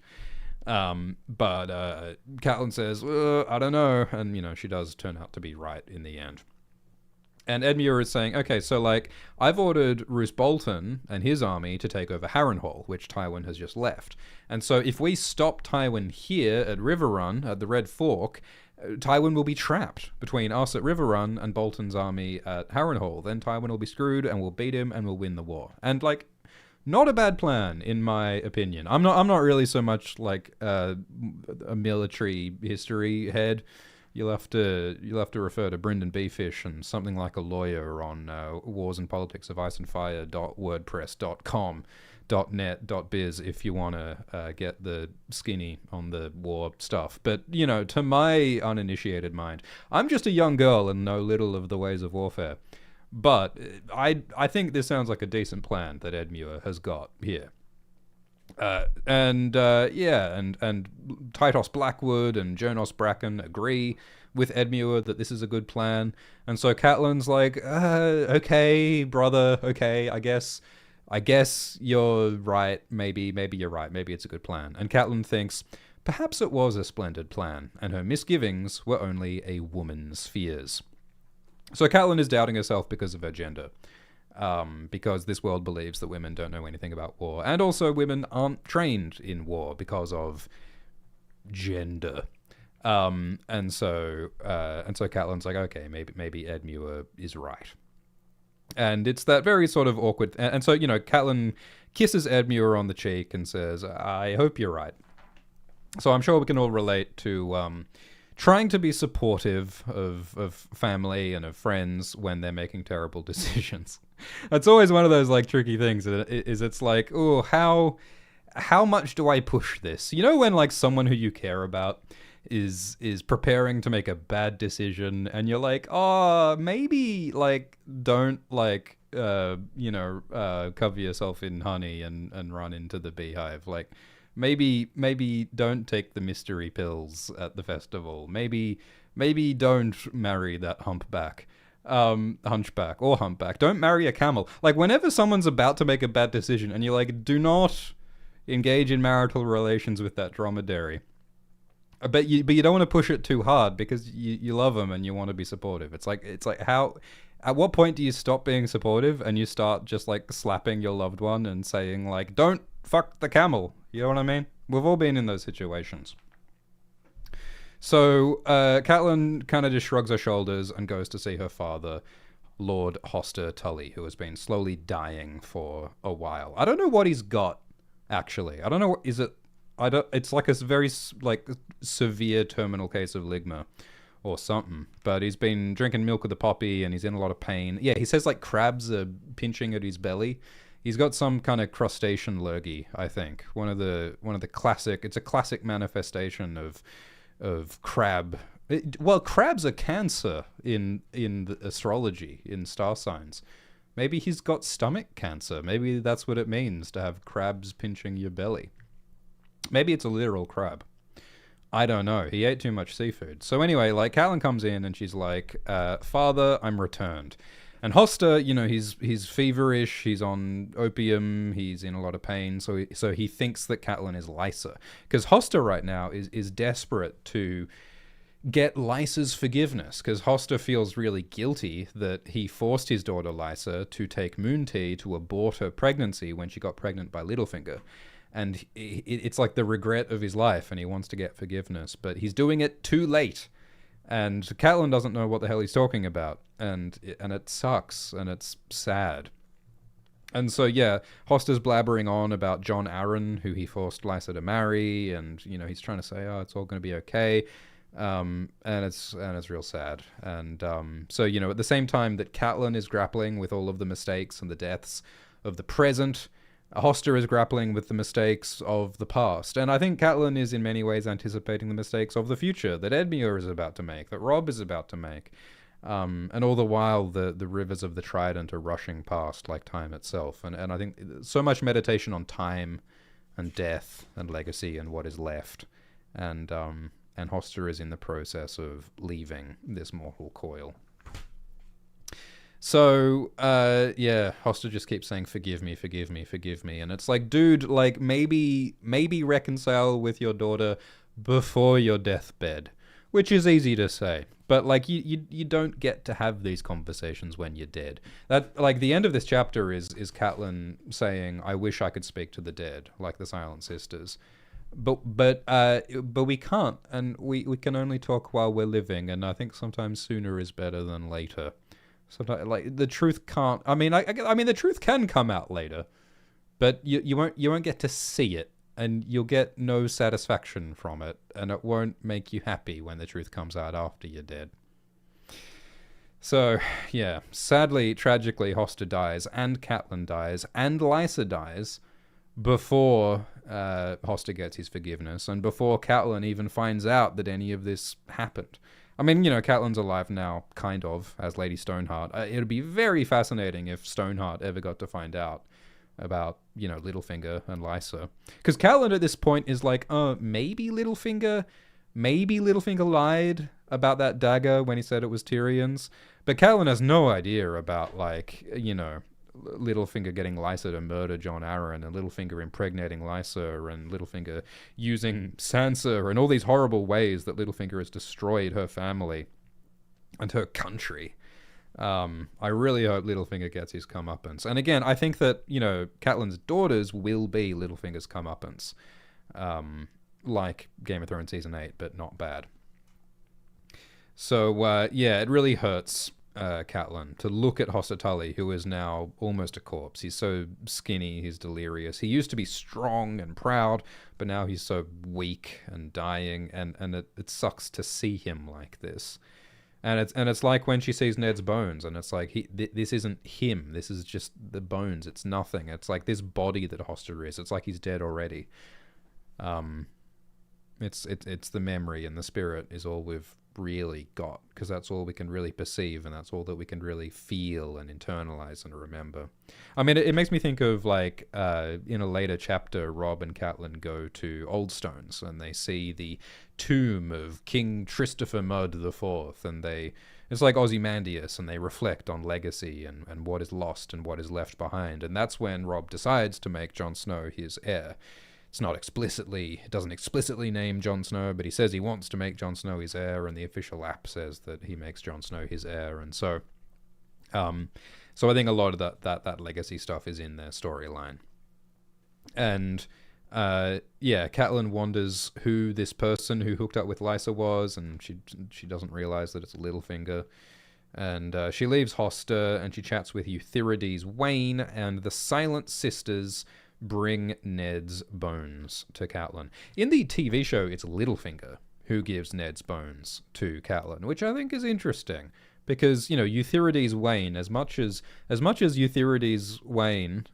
A: But Catelyn says, I don't know, and she does turn out to be right in the end. And Edmure is saying, okay, so like, I've ordered Roose Bolton and his army to take over Harrenhal, which Tywin has just left. And so if we stop Tywin here at Riverrun, at the Red Fork, Tywin will be trapped between us at Riverrun and Bolton's army at Harrenhal. Then Tywin will be screwed, and we'll beat him, and we'll win the war. And like, not a bad plan, in my opinion. I'm not really so much like a military history head. You'll have to refer to Brendan Beefish and Something Like a Lawyer on Wars and Politics of Ice and Fire.wordpress.com.net.biz if you want to get the skinny on the war stuff. But, to my uninitiated mind, I'm just a young girl and know little of the ways of warfare. But I think this sounds like a decent plan that Edmure has got here. And Tytos Blackwood and Jonas Bracken agree with Edmure that this is a good plan. And so Catelyn's like, okay, brother, okay, I guess you're right. Maybe you're right. Maybe it's a good plan. And Catelyn thinks, perhaps it was a splendid plan, and her misgivings were only a woman's fears. So Catelyn is doubting herself because of her gender. Because this world believes that women don't know anything about war, and also women aren't trained in war because of gender. And so Catelyn's like, okay, maybe Edmure is right. And it's that very sort of awkward, and so Catelyn kisses Edmure on the cheek and says, I hope you're right. So I'm sure we can all relate to trying to be supportive of family and of friends when they're making terrible decisions. It's always one of those like tricky things. It's like, oh, how much do I push this? When like someone who you care about is preparing to make a bad decision, and you're like, oh, maybe like don't like cover yourself in honey and run into the beehive. Like, maybe don't take the mystery pills at the festival. Maybe don't marry that hunchback. Don't marry a camel. Like, whenever someone's about to make a bad decision and you're like, do not engage in marital relations with that dromedary. But you don't want to push it too hard because you love them and you want to be supportive. It's like how, at what point do you stop being supportive and you start just like slapping your loved one and saying like, don't fuck the camel? You know what I mean? We've all been in those situations. So Catelyn kind of just shrugs her shoulders and goes to see her father, Lord Hoster Tully, who has been slowly dying for a while. I don't know what he's got, actually. I don't know. It's like a very like severe terminal case of ligma or something. But he's been drinking milk of the poppy and he's in a lot of pain. Yeah, he says like crabs are pinching at his belly. He's got some kind of crustacean lurgy, I think. One of the classic. It's a classic manifestation of crab. Crabs are cancer in the astrology, in star signs. Maybe he's got stomach cancer. Maybe that's what it means to have crabs pinching your belly. Maybe it's a literal crab. I don't know. He ate too much seafood. So anyway, like, Catelyn comes in and she's like, Father, I'm returned. And Hoster, he's feverish, he's on opium, he's in a lot of pain, so he thinks that Catelyn is Lysa. Because Hoster right now is desperate to get Lysa's forgiveness, because Hoster feels really guilty that he forced his daughter Lysa to take moon tea to abort her pregnancy when she got pregnant by Littlefinger. And it's like the regret of his life, and he wants to get forgiveness, but he's doing it too late. And Catelyn doesn't know what the hell he's talking about, and it sucks, and it's sad. And so, yeah, Hoster's blabbering on about Jon Arryn, who he forced Lysa to marry, and, he's trying to say, oh, it's all going to be okay. And it's real sad. And so, at the same time that Catelyn is grappling with all of the mistakes and the deaths of the present, Hoster is grappling with the mistakes of the past. And I think Catelyn is in many ways anticipating the mistakes of the future that Edmure is about to make, that Robb is about to make. And all the while, the rivers of the Trident are rushing past like time itself. And I think so much meditation on time and death and legacy and what is left. And Hoster is in the process of leaving this mortal coil. So, Hoster just keeps saying, forgive me, forgive me, forgive me. And it's like, dude, like, maybe reconcile with your daughter before your deathbed, which is easy to say. But, like, you don't get to have these conversations when you're dead. That, like, the end of this chapter is Catelyn saying, I wish I could speak to the dead, like the Silent Sisters. But we can't, and we can only talk while we're living, and I think sometimes sooner is better than later. Sometimes, like, the truth can't. I mean, the truth can come out later, but you won't get to see it, and you'll get no satisfaction from it, and it won't make you happy when the truth comes out after you're dead. So, yeah, sadly, tragically, Hoster dies, and Catelyn dies, and Lysa dies before Hoster gets his forgiveness, and before Catelyn even finds out that any of this happened. I mean, Catelyn's alive now, kind of, as Lady Stoneheart. It would be very fascinating if Stoneheart ever got to find out about, Littlefinger and Lysa. Because Catelyn at this point is like, maybe Littlefinger lied about that dagger when he said it was Tyrion's. But Catelyn has no idea about, like, Littlefinger getting Lysa to murder Jon Arryn, and Littlefinger impregnating Lysa, and Littlefinger using Sansa, and all these horrible ways that Littlefinger has destroyed her family and her country. I really hope Littlefinger gets his comeuppance. And again, I think that, Catelyn's daughters will be Littlefinger's comeuppance. Like Game of Thrones Season 8, but not bad. So, it really hurts Catelyn to look at Hoster Tully, who is now almost a corpse. He's so skinny, he's delirious. He used to be strong and proud, but now he's so weak and dying, and it sucks to see him like this. And it's like when she sees Ned's bones, and it's like, this isn't him. This is just the bones. It's nothing. It's like this body that Hoster is. It's like he's dead already. It's the memory, and the spirit is all we've really got, because that's all we can really perceive, and that's all that we can really feel and internalize and remember. I mean, it makes me think of, like, in a later chapter, Robb and Catelyn go to Oldstones, and they see the tomb of King Christopher Mudd IV, and it's like Ozymandias, and they reflect on legacy and what is lost and what is left behind. And that's when Robb decides to make Jon Snow his heir. It doesn't explicitly name Jon Snow, but he says he wants to make Jon Snow his heir, and the official app says that he makes Jon Snow his heir. And so I think a lot of that legacy stuff is in their storyline. And Catelyn wonders who this person who hooked up with Lysa was, and she doesn't realize that it's Littlefinger. And she leaves Hoster, and she chats with Eutherides Wayne, and the Silent Sisters bring Ned's bones to Catelyn. In the TV show, it's Littlefinger who gives Ned's bones to Catelyn, which I think is interesting, because, Eutherides Wayne, as much as Eutherides Wayne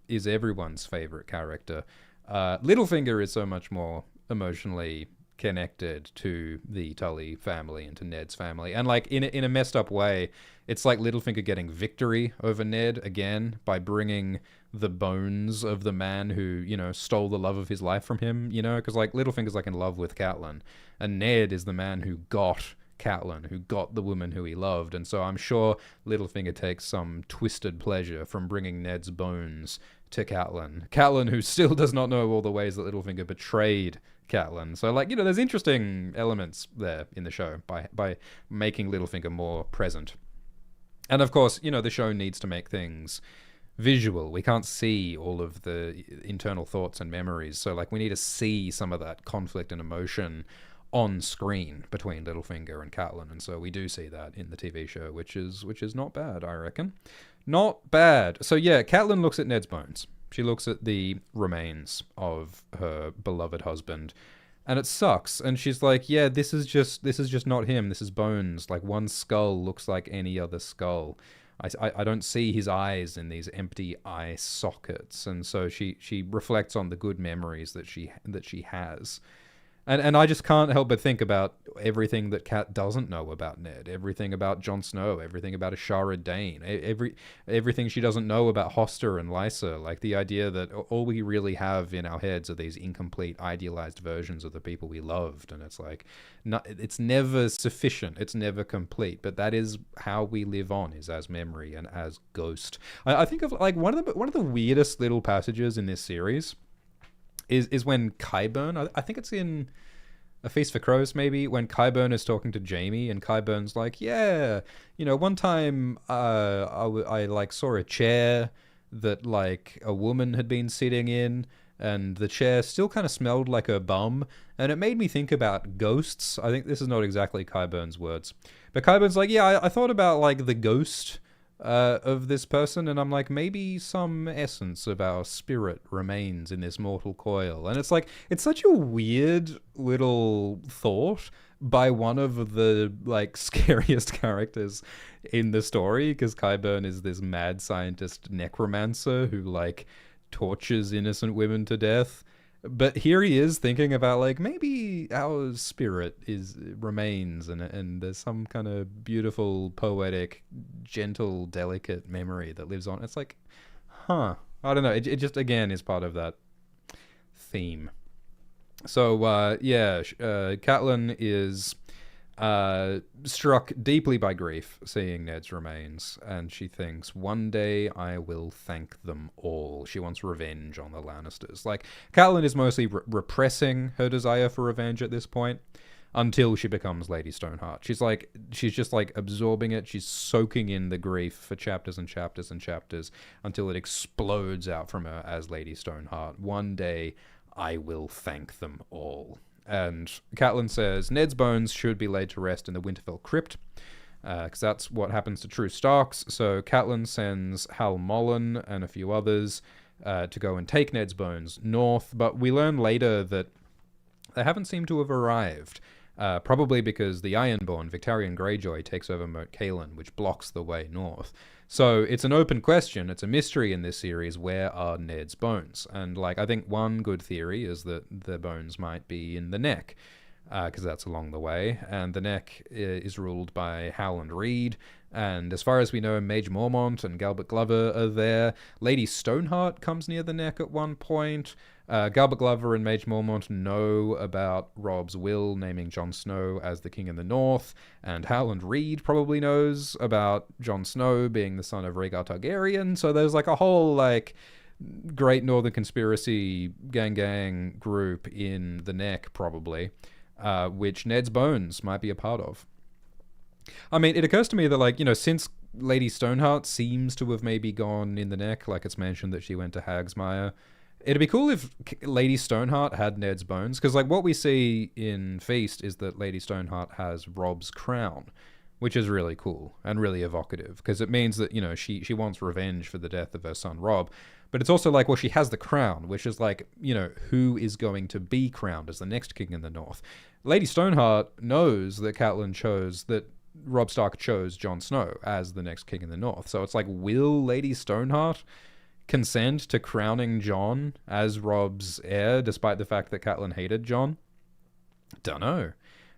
A: is everyone's favorite character, Littlefinger is so much more emotionally connected to the Tully family and to Ned's family. And, like, in a messed up way, it's like Littlefinger getting victory over Ned again by bringing the bones of the man who, stole the love of his life from him, because, like, Littlefinger's, like, in love with Catelyn, and Ned is the man who got Catelyn, who got the woman who he loved. And so I'm sure Littlefinger takes some twisted pleasure from bringing Ned's bones to Catelyn. Catelyn, who still does not know all the ways that Littlefinger betrayed Catelyn. So, like, there's interesting elements there in the show by making Littlefinger more present. And of course, the show needs to make things visual. We can't see all of the internal thoughts and memories. So, like, we need to see some of that conflict and emotion on screen between Littlefinger and Catelyn. And so we do see that in the TV show, which is not bad, I reckon. Not bad. So, yeah, Catelyn looks at Ned's bones. She looks at the remains of her beloved husband, and it sucks. And she's like, yeah, this is just not him. This is bones. Like, one skull looks like any other skull. I don't see his eyes in these empty eye sockets. And so she reflects on the good memories that she has. And I just can't help but think about everything that Cat doesn't know about Ned, everything about Jon Snow, everything about Ashara Dane, everything she doesn't know about Hoster and Lysa. Like, the idea that all we really have in our heads are these incomplete, idealized versions of the people we loved, and it's like, it's never sufficient, it's never complete. But that is how we live on, is as memory and as ghost. I think of, like, one of the weirdest little passages in this series is when Qyburn, I think it's in A Feast for Crows maybe, when Qyburn is talking to Jaime, and Qyburn's like, yeah, one time I like saw a chair that like a woman had been sitting in, and the chair still kind of smelled like her bum, and it made me think about ghosts. I think this is not exactly Qyburn's words, but Qyburn's like, yeah, I thought about like the ghost of this person, and I'm like, maybe some essence of our spirit remains in this mortal coil. And it's like, it's such a weird little thought by one of the like scariest characters in the story, because Qyburn is this mad scientist necromancer who like tortures innocent women to death. But here he is thinking about, like, maybe our spirit remains, and there's some kind of beautiful, poetic, gentle, delicate memory that lives on. It's like, I don't know. It just, again, is part of that theme. So, Catelyn is struck deeply by grief seeing Ned's remains, and she thinks, one day I will thank them all. She wants revenge on the Lannisters. Like, Catelyn is mostly repressing her desire for revenge at this point until she becomes Lady Stoneheart. She's just like absorbing it. She's soaking in the grief for chapters and chapters and chapters until it explodes out from her as Lady Stoneheart. One day I will thank them all. And Catelyn says Ned's bones should be laid to rest in the Winterfell crypt, because that's what happens to true Starks. So Catelyn sends Hal Mullen and a few others to go and take Ned's bones north, but we learn later that they haven't seemed to have arrived, probably because the Ironborn, Victarion Greyjoy, takes over Moat Cailin, which blocks the way north. So it's an open question, it's a mystery in this series, where are Ned's bones? And like, I think one good theory is that the bones might be in the neck, because that's along the way, and the neck is ruled by Howland Reed, and as far as we know, Mage Mormont and Galbert Glover are there. Lady Stoneheart comes near the neck at one point. Galbert Glover and Mage Mormont know about Robb's will naming Jon Snow as the King in the North, and Howland Reed probably knows about Jon Snow being the son of Rhaegar Targaryen, so there's like a whole like Great Northern Conspiracy gang group in the neck probably, which Ned's bones might be a part of. I mean, it occurs to me that, like, since Lady Stoneheart seems to have maybe gone in the neck, like it's mentioned that she went to Hagsmire, it'd be cool if Lady Stoneheart had Ned's bones, because, like, what we see in Feast is that Lady Stoneheart has Robb's crown, which is really cool and really evocative, because it means that, she wants revenge for the death of her son Robb. But it's also like, well, she has the crown, which is like, who is going to be crowned as the next king in the North? Lady Stoneheart knows that Robb Stark chose Jon Snow as the next king in the North. So it's like, will Lady Stoneheart consent to crowning Jon as Robb's heir, despite the fact that Catelyn hated Jon? Dunno.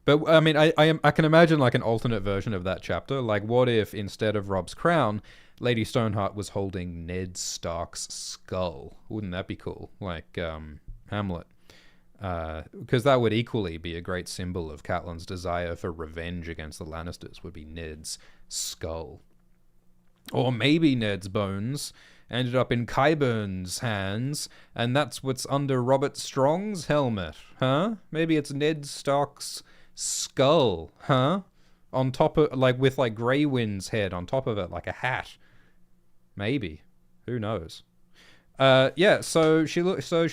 A: But, I mean, I can imagine, like, an alternate version of that chapter. Like, what if, instead of Robb's crown, Lady Stoneheart was holding Ned Stark's skull? Wouldn't that be cool? Like, Hamlet. Because that would equally be a great symbol of Catelyn's desire for revenge against the Lannisters, would be Ned's skull. Or maybe Ned's bones ended up in Qyburn's hands, and that's what's under Robert Strong's helmet, huh? Maybe it's Ned Stark's skull, huh? On top of, like, with, like, Grey Wind's head on top of it, like a hat. Maybe. Who knows? Yeah, so she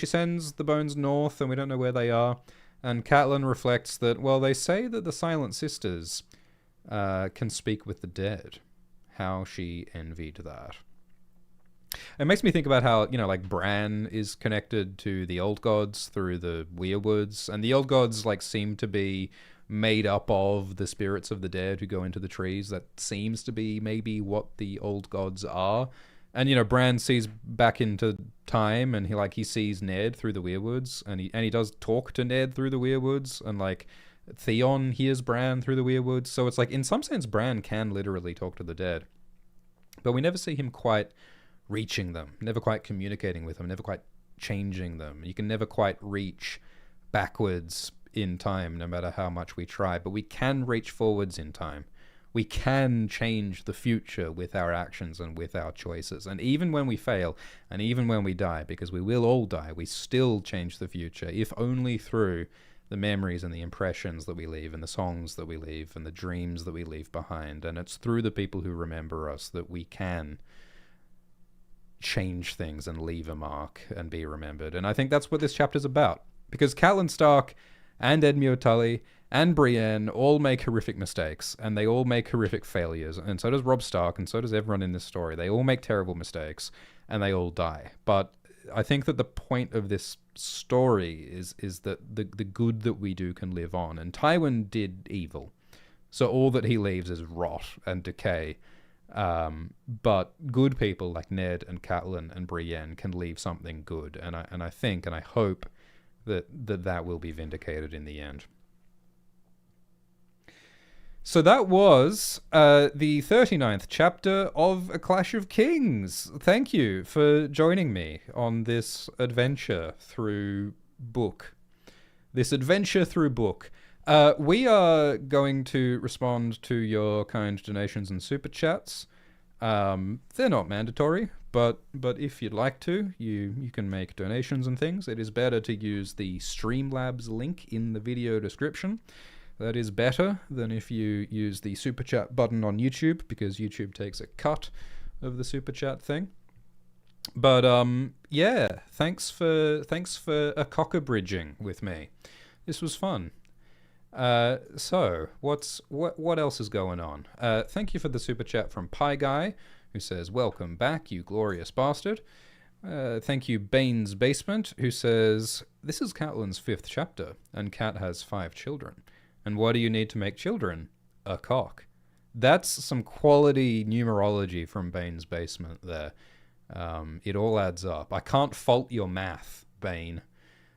A: sends the bones north, and we don't know where they are. And Catelyn reflects that, well, they say that the Silent Sisters can speak with the dead. How she envied that. It makes me think about how, like, Bran is connected to the old gods through the weirwoods, and the old gods, like, seem to be made up of the spirits of the dead who go into the trees. That seems to be maybe what the old gods are. And, Bran sees back into time, and he sees Ned through the weirwoods, and he does talk to Ned through the weirwoods, and, like, Theon hears Bran through the weirwoods. So it's like, in some sense, Bran can literally talk to the dead. But we never see him quite reaching them, never quite communicating with them, never quite changing them. You can never quite reach backwards in time, no matter how much we try. But we can reach forwards in time. We can change the future with our actions and with our choices. And even when we fail, and even when we die, because we will all die, we still change the future, if only through the memories and the impressions that we leave, and the songs that we leave, and the dreams that we leave behind. And it's through the people who remember us that we can change things and leave a mark and be remembered. And I think that's what this chapter's about. Because Catelyn Stark and Edmure Tully and Brienne all make horrific mistakes, and they all make horrific failures, and so does Robb Stark, and so does everyone in this story. They all make terrible mistakes, and they all die. But I think that the point of this story is that the good that we do can live on. And Tywin did evil, so all that he leaves is rot and decay. But good people like Ned and Catelyn and Brienne can leave something good, and I think and I hope that will be vindicated in the end. So that was the 39th chapter of A Clash of Kings. Thank you for joining me on this adventure through book. We are going to respond to your kind donations and super chats. They're not mandatory, but if you'd like to, you can make donations and things. It is better to use the Streamlabs link in the video description. That is better than if you use the super chat button on YouTube, because YouTube takes a cut of the super chat thing. But yeah, thanks for ACOK abridging with me. This was fun. So what else is going on? Thank you for the super chat from Pie Guy, who says, "Welcome back, you glorious bastard." Thank you, Bane's Basement, who says, "This is Catelyn's 5th chapter, and Cat has 5 children. And what do you need to make children? A cock." That's some quality numerology from Bane's Basement there. It all adds up. I can't fault your math, Bane.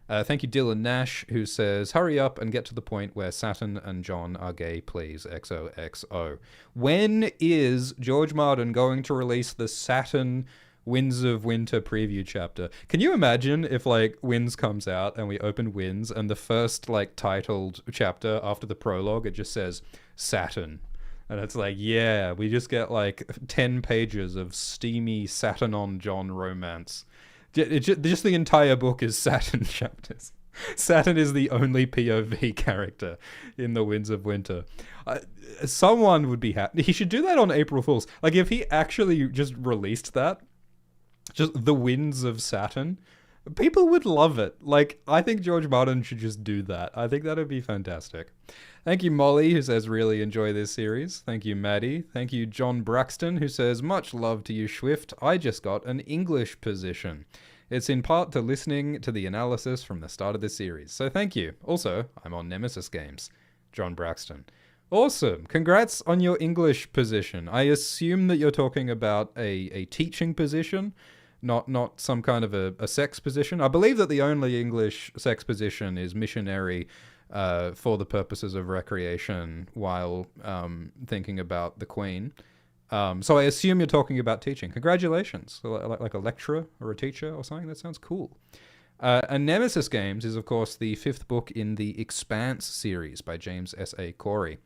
A: Thank you, Dylan Nash, who says, "Hurry up and get to the point where Saturn and Jon are gay, please. XOXO. When is George Martin going to release the Saturn Winds of Winter preview chapter?" Can you imagine if, like, Winds comes out and we open Winds and the first, like, titled chapter after the prologue, it just says Saturn. And it's like, yeah, we just get, like, 10 pages of steamy Saturn on Jon romance. Just the entire book is Saturn chapters. Saturn is the only POV character in the Winds of Winter. Someone would be happy. He should do that on April Fool's. Like, if he actually just released that, just the Winds of Saturn, people would love it. Like, I think George Martin should just do that. I think that would be fantastic. Thank you, Molly, who says, "Really enjoy this series." Thank you, Maddie. Thank you, John Braxton, who says, "Much love to you, Swift. I just got an English position. It's in part to listening to the analysis from the start of this series. So thank you. Also, I'm on Nemesis Games." John Braxton. Awesome. Congrats on your English position. I assume that you're talking about a teaching position, not some kind of a sex position. I believe that the only English sex position is missionary for the purposes of recreation while thinking about the Queen. So I assume you're talking about teaching. Congratulations. Like a lecturer or a teacher or something. That sounds cool. And Nemesis Games is, of course, the 5th book in the Expanse series by James S.A. Corey.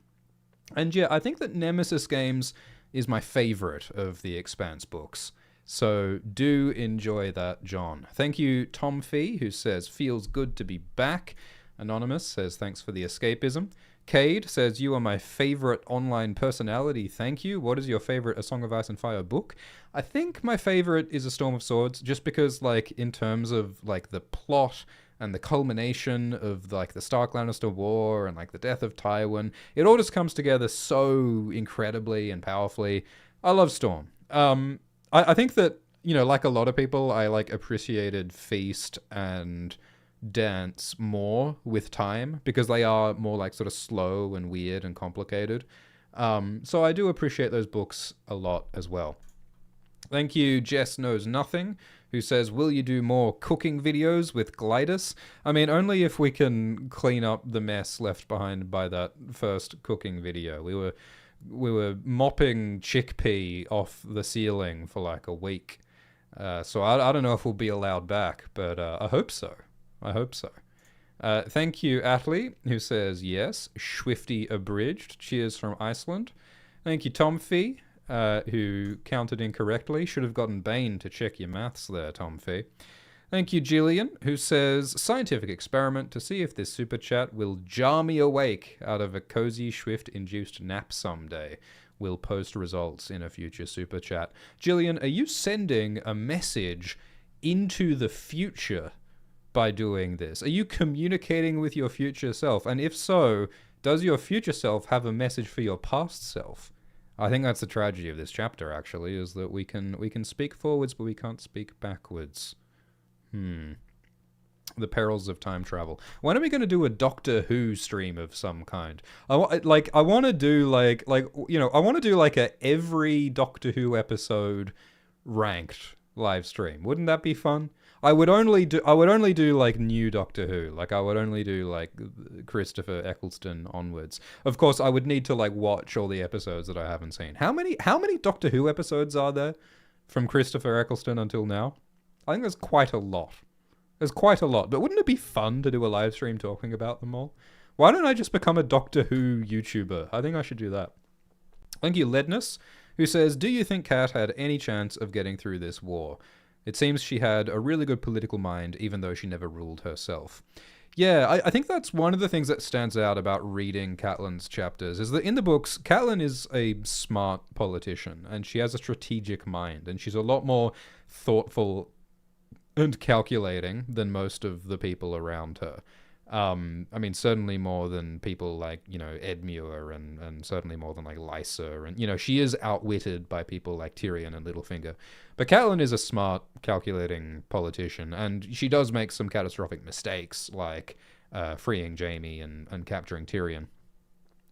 A: And yeah, I think that Nemesis Games is my favorite of the Expanse books. So do enjoy that, John. Thank you, Tom Fee, who says, feels good to be back. Anonymous says, thanks for the escapism. Cade says, you are my favorite online personality. Thank you. What is your favorite A Song of Ice and Fire book? I think my favorite is A Storm of Swords, just because, like, in terms of, like, the plot and the culmination of, like, the Stark-Lannister War and, like, the death of Tywin, it all just comes together so incredibly and powerfully. I love Storm. I think that, you know, like a lot of people, I, like, appreciated Feast and Dance more with time, because they are more, like, sort of slow and weird and complicated. So I do appreciate those books a lot as well. Thank you, Jess Knows Nothing, who says, will you do more cooking videos with Glidus? I mean, only if we can clean up the mess left behind by that first cooking video. We were mopping chickpea off the ceiling for like a week. So I don't know if we'll be allowed back, but I hope so. I hope so. Thank you, Atlee, who says, yes, Swifty Abridged. Cheers from Iceland. Thank you, Tom Fee, who counted incorrectly. Should have gotten Bane to check your maths there, Tom Fee. Thank you, Jillian, who says, scientific experiment to see if this super chat will jar me awake out of a cozy Swift-induced nap someday. We'll post results in a future super chat. Jillian, are you sending a message into the future by doing this? Are you communicating with your future self? And if so, does your future self have a message for your past self? I think that's the tragedy of this chapter, actually, is that we can speak forwards, but we can't speak backwards. The perils of time travel. When are we going to do a Doctor Who stream of some kind? I want to do I want to do like a every Doctor Who episode ranked live stream. Wouldn't that be fun? I would only do like new Doctor Who. Like I would only do like Christopher Eccleston onwards. Of course, I would need to like watch all the episodes that I haven't seen. How many Doctor Who episodes are there from Christopher Eccleston until now? I think there's quite a lot. There's quite a lot. But wouldn't it be fun to do a live stream talking about them all? Why don't I just become a Doctor Who YouTuber? I think I should do that. Thank you, Ledness, who says, do you think Kat had any chance of getting through this war? It seems she had a really good political mind, even though she never ruled herself. Yeah, I think that's one of the things that stands out about reading Catelyn's chapters, is that in the books, Catelyn is a smart politician, and she has a strategic mind, and she's a lot more thoughtful and calculating than most of the people around her. I mean, certainly more than people like, you know, Edmure and certainly more than like Lysa. And, you know, she is outwitted by people like Tyrion and Littlefinger. But Catelyn is a smart, calculating politician, and she does make some catastrophic mistakes, like freeing Jaime and capturing Tyrion.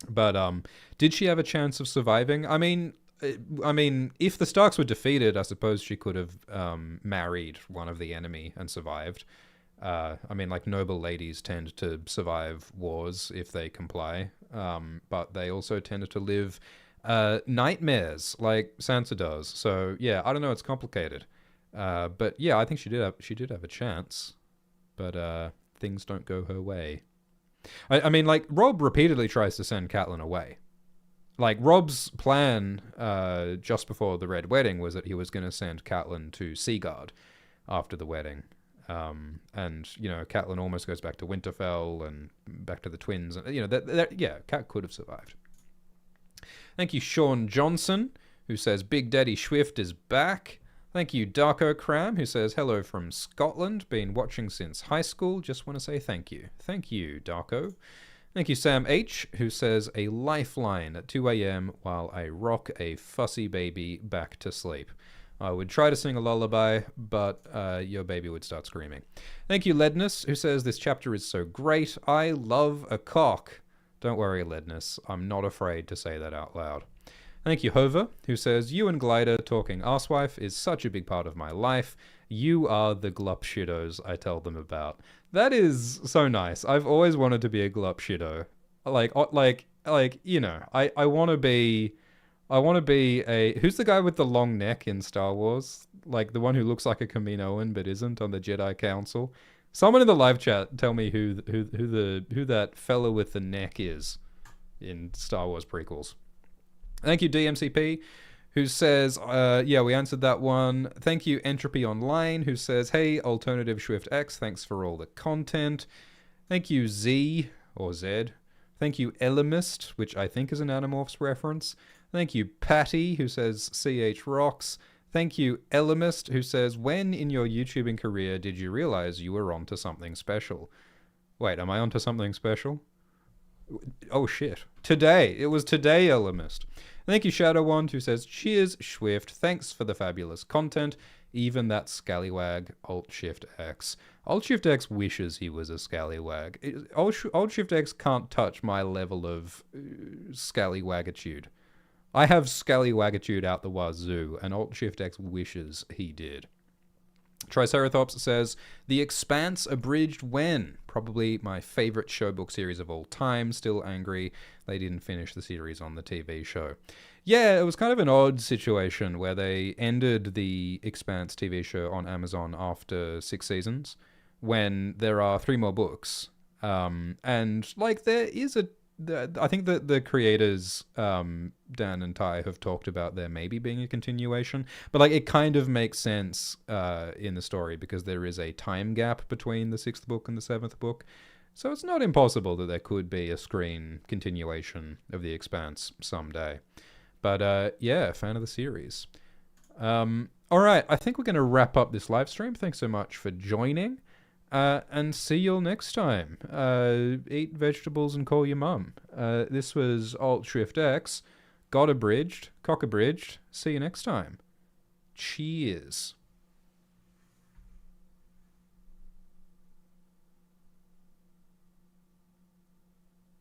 A: But did she have a chance of surviving? I mean, if the Starks were defeated, I suppose she could have married one of the enemy and survived. I mean, like, noble ladies tend to survive wars if they comply, but they also tend to live nightmares like Sansa does. So yeah, I don't know. It's complicated, but yeah, I think she did have a chance, but things don't go her way. I mean, like, Robb repeatedly tries to send Catelyn away. Like, Robb's plan just before the Red Wedding was that he was going to send Catelyn to Seaguard after the wedding. And, you know, Catelyn almost goes back to Winterfell and back to the twins. You know, yeah, Cat could have survived. Thank you, Sean Johnson, who says, Big Daddy Swift is back. Thank you, Darko Cram, who says, hello from Scotland. Been watching since high school. Just want to say thank you. Thank you, Darko. Thank you, Sam H., who says, a lifeline at 2 a.m. while I rock a fussy baby back to sleep. I would try to sing a lullaby, but your baby would start screaming. Thank you, Ledness, who says, this chapter is so great. I love ACOK. Don't worry, Ledness. I'm not afraid to say that out loud. Thank you, Hover, who says, you and Glider talking arsewife is such a big part of my life. You are the glup shittos I tell them about. That is so nice. I've always wanted to be a glup shitto. Like, you know, I want to be a... Who's the guy with the long neck in Star Wars? Like, the one who looks like a Kaminoan but isn't on the Jedi Council? Someone in the live chat tell me who that fella with the neck is in Star Wars prequels. Thank you, DMCP, who says, yeah, we answered that one. Thank you, Entropy Online, who says, hey, Alternative Swift X, thanks for all the content. Thank you, Z, or Z. Thank you, Elimist, which I think is an Animorphs reference. Thank you, Patty, who says, CH rocks. Thank you, Elimist, who says, when in your YouTubing career did you realize you were onto something special? Wait, am I onto something special? Oh shit. Today. It was today, Elimist. Thank you, Shadow Wand, who says, cheers, Swift. Thanks for the fabulous content. Even that scallywag, Alt-Shift-X. Alt-Shift-X wishes he was a scallywag. Alt-Shift-X can't touch my level of scallywagitude. I have scallywagitude out the wazoo, and Alt-Shift-X wishes he did. Triceratops says, The Expanse abridged when? Probably my favorite show book series of all time. Still angry they didn't finish the series on the TV show. Yeah, it was kind of an odd situation where they ended the Expanse TV show on Amazon after 6 seasons when there are 3 more books. And, like, there is I think that the creators, Dan and Ty, have talked about there maybe being a continuation, but like it kind of makes sense in the story because there is a time gap between the 6th book and the 7th book, so it's not impossible that there could be a screen continuation of The Expanse someday. But yeah, fan of the series. All right, I think we're going to wrap up this live stream. Thanks so much for joining. And see you all next time. Eat vegetables and call your mum. This was Alt-Shift-X. Got abridged. Cock abridged. See you next time. Cheers.